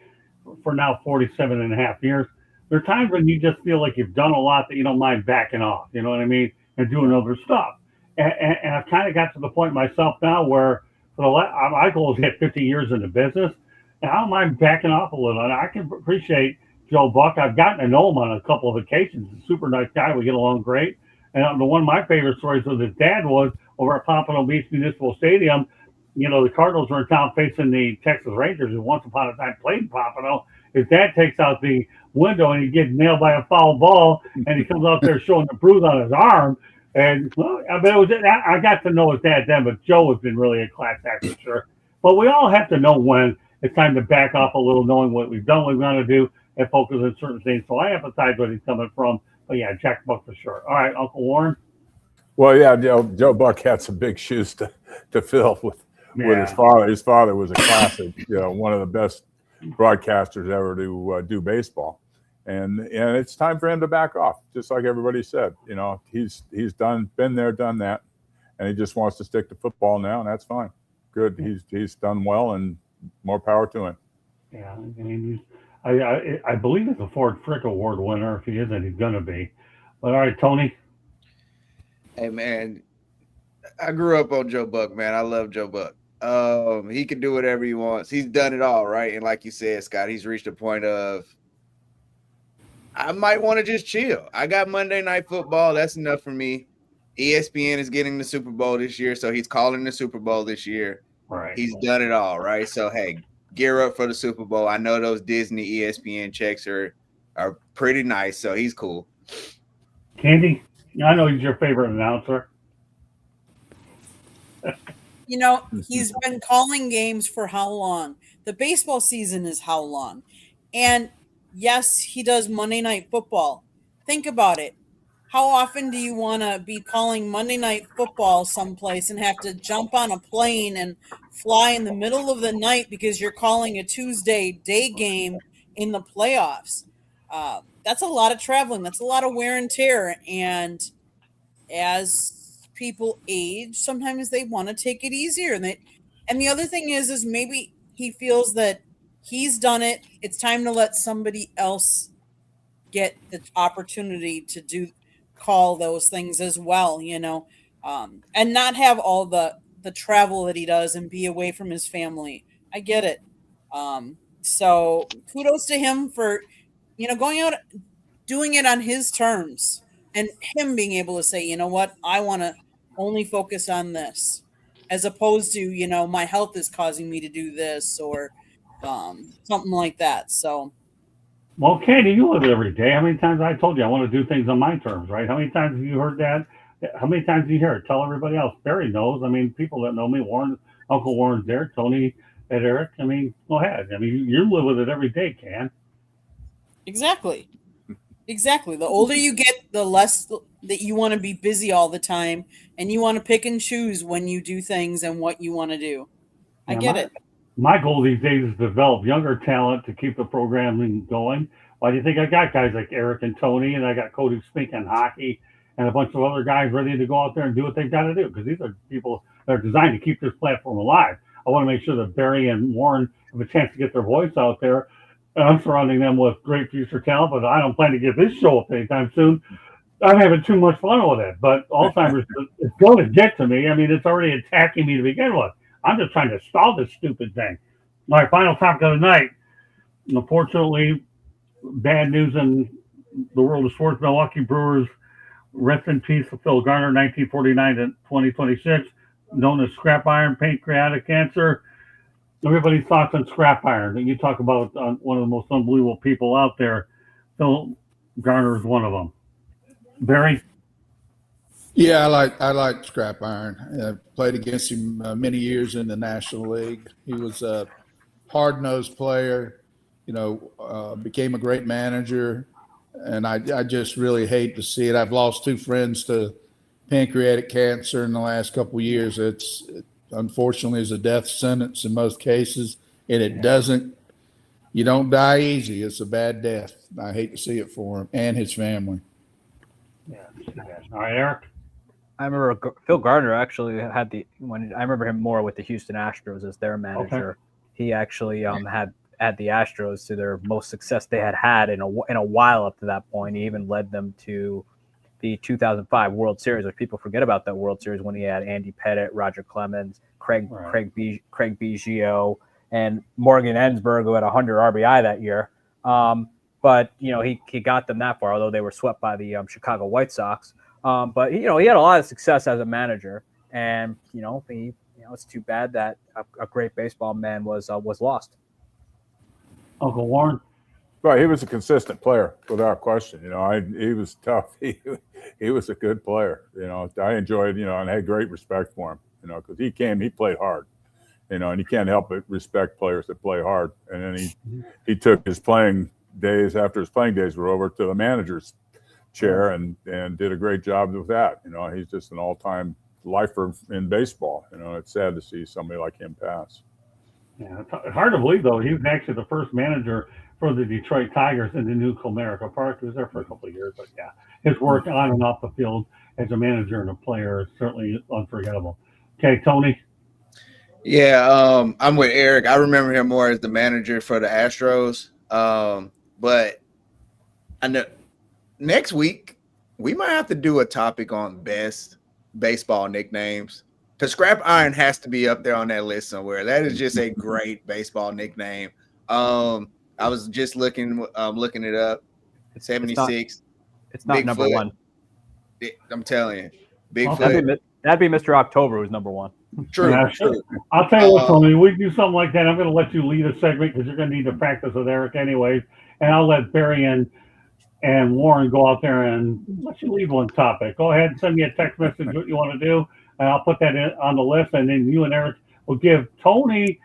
S1: for now 47 and a half years, there are times when you just feel like you've done a lot that you don't mind backing off, you know what I mean, and doing other stuff. And I've kind of got to the point myself now where my goal is to hit 50 years in the business, and I don't mind backing off a little. And I can appreciate Joe Buck. I've gotten to know him on a couple of occasions. He's a super nice guy. We get along great. And one of my favorite stories with his dad was over at Pompano Beach Municipal Stadium. The Cardinals were in town facing the Texas Rangers, who once upon a time played in Pompano. His dad takes out the window and he gets nailed by a foul ball, and he comes out there showing the bruise on his arm. And I got to know his dad then, but Joe has been really a class act for sure. But we all have to know when it's time to back off a little, knowing what we've done, what we want to do, and focus on certain things. So I empathize where he's coming from. But yeah, Jack Buck for sure. All right, Uncle Warren.
S5: Well, yeah, Joe Buck had some big shoes to fill with his father. His father was a classic, one of the best broadcasters ever to do baseball. And it's time for him to back off, just like everybody said. You know, he's been there, done that, and he just wants to stick to football now, and that's fine. Good, he's done well, and more power to him.
S1: Yeah, I mean, I believe he's a Ford Frick Award winner. If he isn't, he's gonna be. But all right, Tony.
S4: Hey man, I grew up on Joe Buck, man. I love Joe Buck. He can do whatever he wants. He's done it all, right? And like you said, Scott, he's reached a point of I might want to just chill. I got Monday Night Football. That's enough for me. ESPN is getting the Super Bowl this year, so he's calling the Super Bowl this year.
S1: Right.
S4: He's done it all, right? So, hey, gear up for the Super Bowl. I know those Disney ESPN checks are pretty nice, so he's cool.
S1: Candy, I know he's your favorite announcer.
S6: You know, he's been calling games for how long? The baseball season is how long? And yes, he does Monday Night Football. Think about it. How often do you want to be calling Monday Night Football someplace and have to jump on a plane and fly in the middle of the night because you're calling a Tuesday day game in the playoffs? That's a lot of traveling. That's a lot of wear and tear. And as people age, sometimes they want to take it easier. And the other thing is maybe he feels that he's done it. It's time to let somebody else get the opportunity to call those things as well, you know, and not have all the travel that he does and be away from his family. I get it. So kudos to him for, you know, going out, doing it on his terms, and him being able to say, you know what, I want to only focus on this, as opposed to, you know, my health is causing me to do this, or something like that. So,
S1: well, Candy, you live it every day. How many times I told you I want to do things on my terms, right? How many times have you heard that? How many times do you hear it? Tell everybody else. Barry knows. I mean, people that know me, Warren, Uncle Warren's there, Tony and Eric. I mean, go ahead. I mean, you live with it every day, Can.
S6: Exactly. The older you get, the less that you want to be busy all the time, and you want to pick and choose when you do things and what you want to do. I get it.
S1: My goal these days is to develop younger talent to keep the programming going. Why do you think I got guys like Eric and Tony, and I got Cody Spink in hockey, and a bunch of other guys ready to go out there and do what they've got to do? Because these are people that are designed to keep this platform alive. I want to make sure that Barry and Warren have a chance to get their voice out there. And I'm surrounding them with great future talent, but I don't plan to give this show up anytime soon. I'm having too much fun with it. But Alzheimer's is going to get to me. I mean, it's already attacking me to begin with. I'm just trying to stall this stupid thing. My final topic of the night. Unfortunately, bad news in the world of sports. Milwaukee Brewers, rest in peace of Phil Garner, 1949 to 2026, known as scrap iron pancreatic cancer. Everybody's thoughts on scrap iron. You talk about one of the most unbelievable people out there. Phil Garner is one of them. Barry?
S2: Yeah, I like scrap iron. I played against him many years in the National League. He was a hard-nosed player, you know, became a great manager, and I just really hate to see it. I've lost two friends to pancreatic cancer in the last couple of years. It's unfortunately is a death sentence in most cases, and you don't die easy. It's a bad death. I hate to see it for him and his family.
S1: Yeah. All right, Eric?
S3: I remember Phil Gardner actually I remember him more with the Houston Astros as their manager. Okay. He actually had the Astros to their most success they had in a while up to that point. He even led them to the 2005 World Series, which people forget about that World Series when he had Andy Pettitte, Roger Clemens, Craig Biggio, and Morgan Ensberg, who had 100 RBI that year. But you know, he got them that far, although they were swept by the Chicago White Sox. But you know, he had a lot of success as a manager, and you know, it's too bad that a great baseball man was lost.
S1: Uncle Warren?
S5: Right, he was a consistent player without question. You know, he was tough. He was a good player. You know, I enjoyed, you know, and had great respect for him. You know, because he played hard. You know, and you can't help but respect players that play hard. And then he took his playing days after his playing days were over to the manager's chair and did a great job with that. You know, he's just an all-time lifer in baseball. You know, it's sad to see somebody like him pass.
S1: Yeah, it's hard to believe though. He was actually the first manager for the Detroit Tigers in the new Comerica Park. He was there for a couple of years, but yeah, his work on and off the field as a manager and a player is certainly unforgettable. Okay, Tony.
S4: Yeah, I'm with Eric. I remember him more as the manager for the Astros. But I know next week we might have to do a topic on best baseball nicknames. Because Scrap Iron has to be up there on that list somewhere. That is just a great baseball nickname. I was just looking it up. 76.
S3: It's not number one.
S4: I'm telling you, Bigfoot.
S3: That'd be Mr. October, who's number one.
S4: True,
S1: Yeah,
S4: true.
S1: I'll tell you what, Tony. We do something like that. I'm going to let you lead a segment because you're going to need to practice with Eric anyways, and I'll let Barry and Warren go out there and let you lead one topic. Go ahead and send me a text message what you want to do, and I'll put that on the list. And then you and Eric will give Tony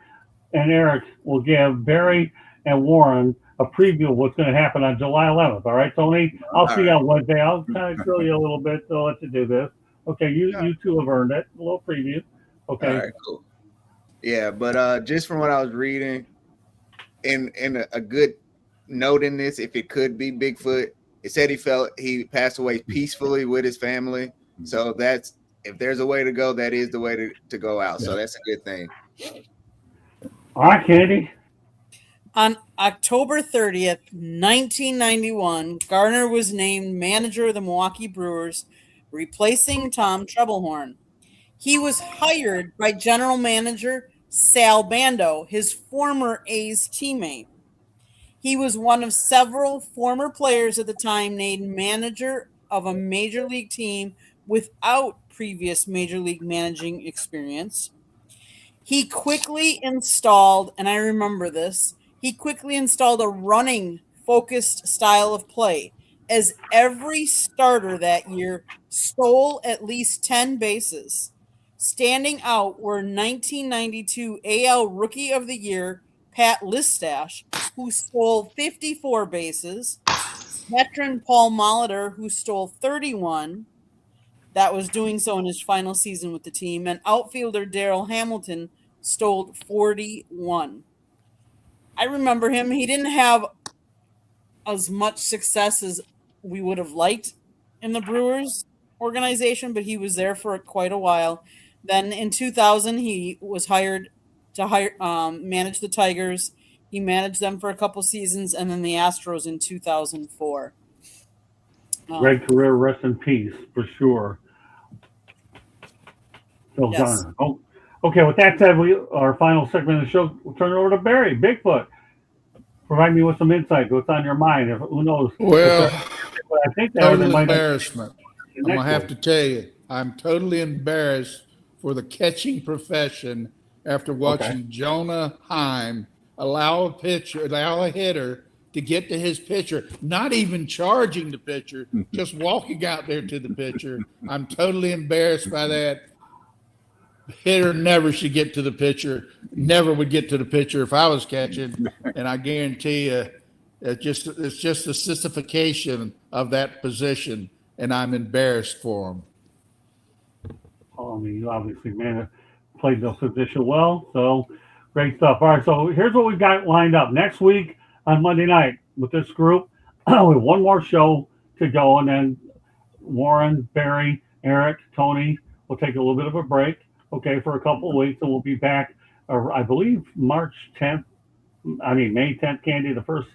S1: and Eric will give Barry and Warren a preview of what's going to happen on July 11th. All right, Tony? I'll see you on Wednesday. I'll kind of grill you a little bit to let you do this. Okay, you two have earned it. A little preview. Okay.
S4: All right, cool. Yeah, but just from what I was reading, in a good note in this, if it could be Bigfoot, it said he passed away peacefully with his family. So that's, if there's a way to go, that is the way to go out. So that's a good thing.
S1: All right, Candy.
S6: On October 30th, 1991, Garner was named manager of the Milwaukee Brewers, replacing Tom Trebelhorn. He was hired by general manager Sal Bando, his former A's teammate. He was one of several former players at the time named manager of a major league team without previous major league managing experience. He quickly installed, and I remember this, he quickly installed a running focused style of play, as every starter that year stole at least 10 bases. Standing out were 1992 AL Rookie of the Year Pat Listash, who stole 54 bases, veteran Paul Molitor, who stole 31, that was doing so in his final season with the team, and outfielder Darrell Hamilton stole 41. I remember him. He didn't have as much success as we would have liked in the Brewers organization, but he was there for quite a while. Then in 2000, he was hired to manage the Tigers. He managed them for a couple seasons, and then the Astros in 2004.
S1: Great career, rest in peace, for sure. Phil
S6: Yes.
S1: Garner. Oh, okay, with that said, our final segment of the show, we'll turn it over to Barry. Bigfoot. Provide me with some insight. What's on your mind? Who knows?
S2: Well,
S1: I think that
S2: total
S1: might
S2: embarrassment. I'm going to have to tell you, I'm totally embarrassed for the catching profession after watching Jonah Heim allow a hitter to get to his pitcher, not even charging the pitcher, just walking out there to the pitcher. I'm totally embarrassed by that. Hitter never should get to the pitcher, never would get to the pitcher if I was catching. And I guarantee you, it's just the sissification of that position, and I'm embarrassed for him.
S1: I mean, you obviously played the position well, so great stuff. All right, so here's what we've got lined up next week on Monday night with this group. We have one more show to go, and then Warren, Barry, Eric, Tony will take a little bit of a break, for a couple of weeks, and we'll be back, I believe, May 10th, Candy, the first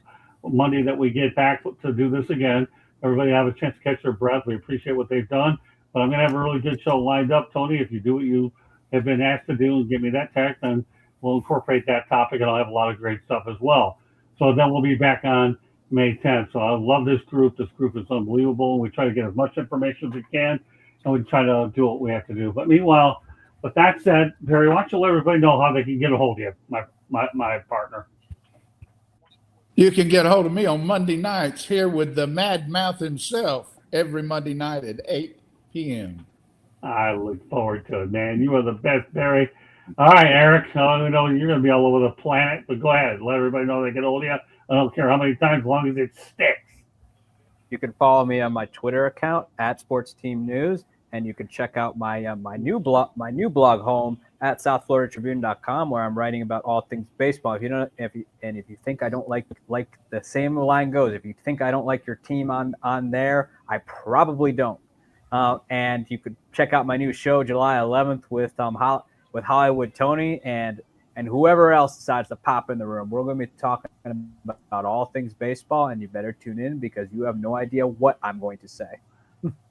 S1: Monday that we get back to do this again. Everybody have a chance to catch their breath. We appreciate what they've done. But I'm going to have a really good show lined up, Tony. If you do what you have been asked to do and give me that text, then we'll incorporate that topic, and I'll have a lot of great stuff as well. So then we'll be back on May 10th. So I love this group. This group is unbelievable. We try to get as much information as we can, and we try to do what we have to do. But meanwhile, with that said, Barry, why don't you let everybody know how they can get a hold of you, my partner?
S2: You can get a hold of me on Monday nights here with the Mad Mouth himself every Monday night at 8 p.m.
S1: I look forward to it, man. You are the best, Barry. All right, Eric. I know you're going to be all over the planet, but go ahead. Let everybody know they get a hold of you. I don't care how many times, as long as it sticks.
S3: You can follow me on my Twitter account @SportsTeamNews, and you can check out my my new blog home at southfloridatribune.com, where I'm writing about all things baseball. If you think I don't like the same line goes, if you think I don't like your team on there, I probably don't. And you could check out my new show July 11th with Hollywood Tony and whoever else decides to pop in the room. We're going to be talking about all things baseball, and you better tune in because you have no idea what I'm going to say.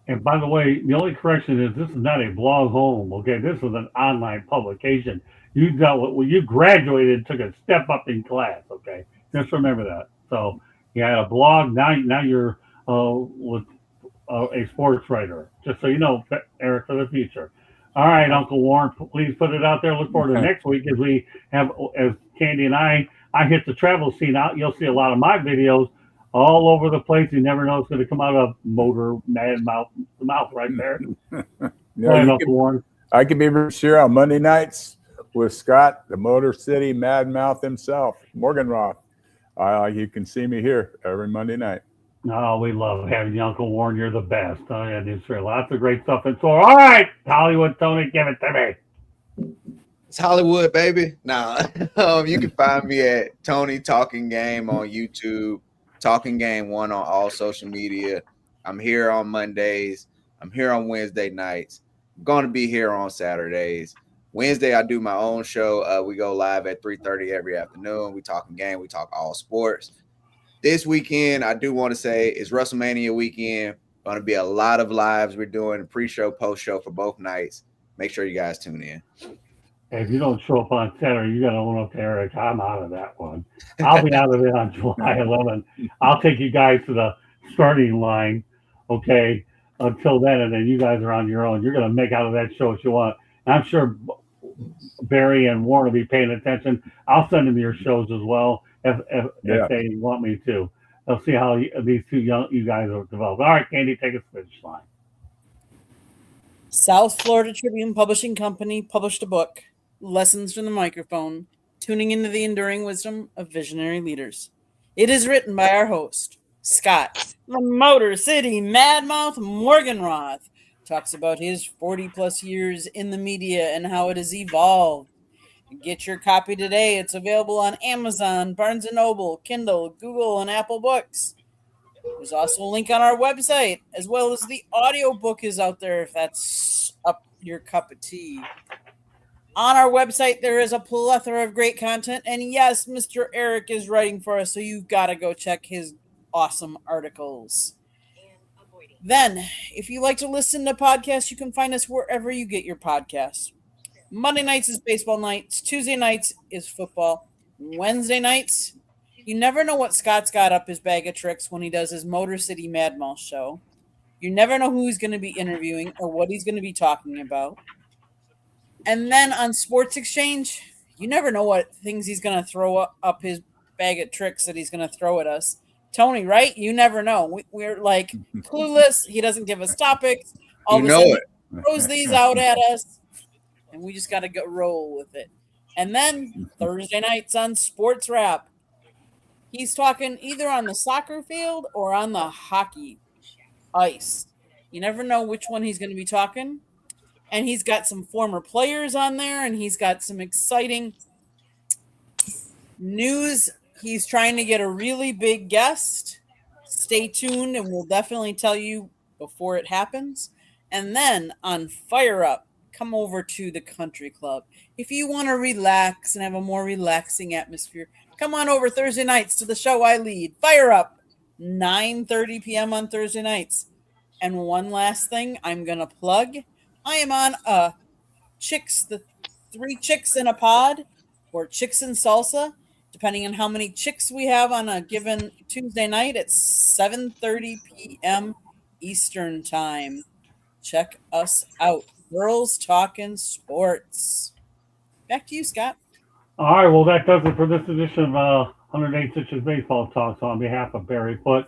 S1: And by the way, the only correction is this is not a blog home, okay? This is an online publication. You graduated and took a step up in class, okay? Just remember that. So you had a blog, now you're with a sports writer, just so you know, Eric, for the future. All right, Uncle Warren, please put it out there. Look forward to next week as we have, as Candy and I hit the travel scene out. You'll see a lot of my videos all over the place. You never know it's going to come out of Motor Mad Mouth, the mouth right there. Uncle Warren.
S5: I can be sure on Monday nights with Scott, the Motor City Mad Mouth himself, Morganroth. You can see me here every Monday night.
S1: Oh, we love having you, Uncle Warren. You're the best. There's lots of great stuff in store. All right, Hollywood Tony, give it to me.
S4: It's Hollywood, baby. Nah, you can find me at Tony Talking Game on YouTube, Talking Game 1 on all social media. I'm here on Mondays. I'm here on Wednesday nights. I'm going to be here on Saturdays. Wednesday, I do my own show. We go live at 3:30 every afternoon. We talking game. We talk all sports. This weekend, I do want to say, it's WrestleMania weekend. Going to be a lot of lives. We're doing a pre-show, post-show for both nights. Make sure you guys tune in.
S1: Hey, if you don't show up on Saturday, you got to own up to Eric. I'm out of that one. I'll be out of it on July 11th. I'll take you guys to the starting line, okay, until then, and then you guys are on your own. You're going to make out of that show what you want. And I'm sure Barry and Warren will be paying attention. I'll send them your shows as well. If they want me to. They'll see how these you guys have developed. All right, Candy, take us to the finish line.
S6: South Florida Tribune Publishing Company published a book, Lessons from the Microphone, Tuning into the Enduring Wisdom of Visionary Leaders. It is written by our host, Scott, the Motor City Madmouth Morganroth, talks about his 40-plus years in the media and how it has evolved. Get your copy today. It's available on Amazon, Barnes & Noble, Kindle, Google, and Apple Books. There's also a link on our website, as well as the audiobook is out there if that's up your cup of tea. On our website, there is a plethora of great content. And yes, Mr. Eric is writing for us, so you've got to go check his awesome articles. Then, if you like to listen to podcasts, you can find us wherever you get your podcasts. Monday nights is baseball nights. Tuesday nights is football. Wednesday nights, you never know what Scott's got up his bag of tricks when he does his Motor City Mad Mouth show. You never know who he's going to be interviewing or what he's going to be talking about. And then on Sports Exchange, you never know what things he's going to throw up his bag of tricks that he's going to throw at us. Tony, right? You never know. We're like clueless. He doesn't give us topics. All of a sudden, he throws these out at us. And we just got to go roll with it. And then Thursday nights on Sports Wrap, he's talking either on the soccer field or on the hockey ice. You never know which one he's going to be talking. And he's got some former players on there, and he's got some exciting news. He's trying to get a really big guest. Stay tuned, and we'll definitely tell you before it happens. And then on Fire Up, come over to the country club. If you want to relax and have a more relaxing atmosphere, come on over Thursday nights to the show I lead. Fire Up, 9:30 p.m. on Thursday nights. And one last thing I'm going to plug. I am on the 3 Chicks in a Pod, or Chicks in Salsa, depending on how many chicks we have on a given Tuesday night. It's 7:30 p.m. Eastern time. Check us out. Girls Talking Sports. Back to you, Scott.
S1: All right, well, that does it for this edition of 108 Stitches Baseball Talk. So on behalf of Barry Foote,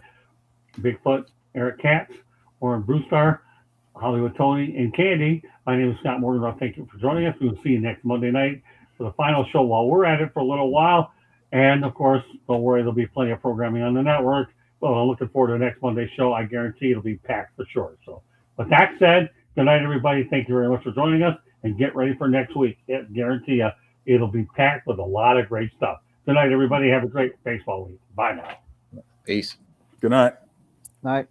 S1: Bigfoot, Eric Katz, Warren Brewstar, Hollywood Tony, and Candy, my name is Scott Morgan. Thank you for joining us. We will see you next Monday night for the final show while we're at it for a little while. And, of course, don't worry, there'll be plenty of programming on the network. Well, I'm looking forward to the next Monday show. I guarantee it'll be packed for sure. So with that said, good night, everybody. Thank you very much for joining us, and get ready for next week. I guarantee you, it'll be packed with a lot of great stuff. Good night, everybody. Have a great baseball week. Bye now.
S4: Peace.
S5: Good night.
S3: Night.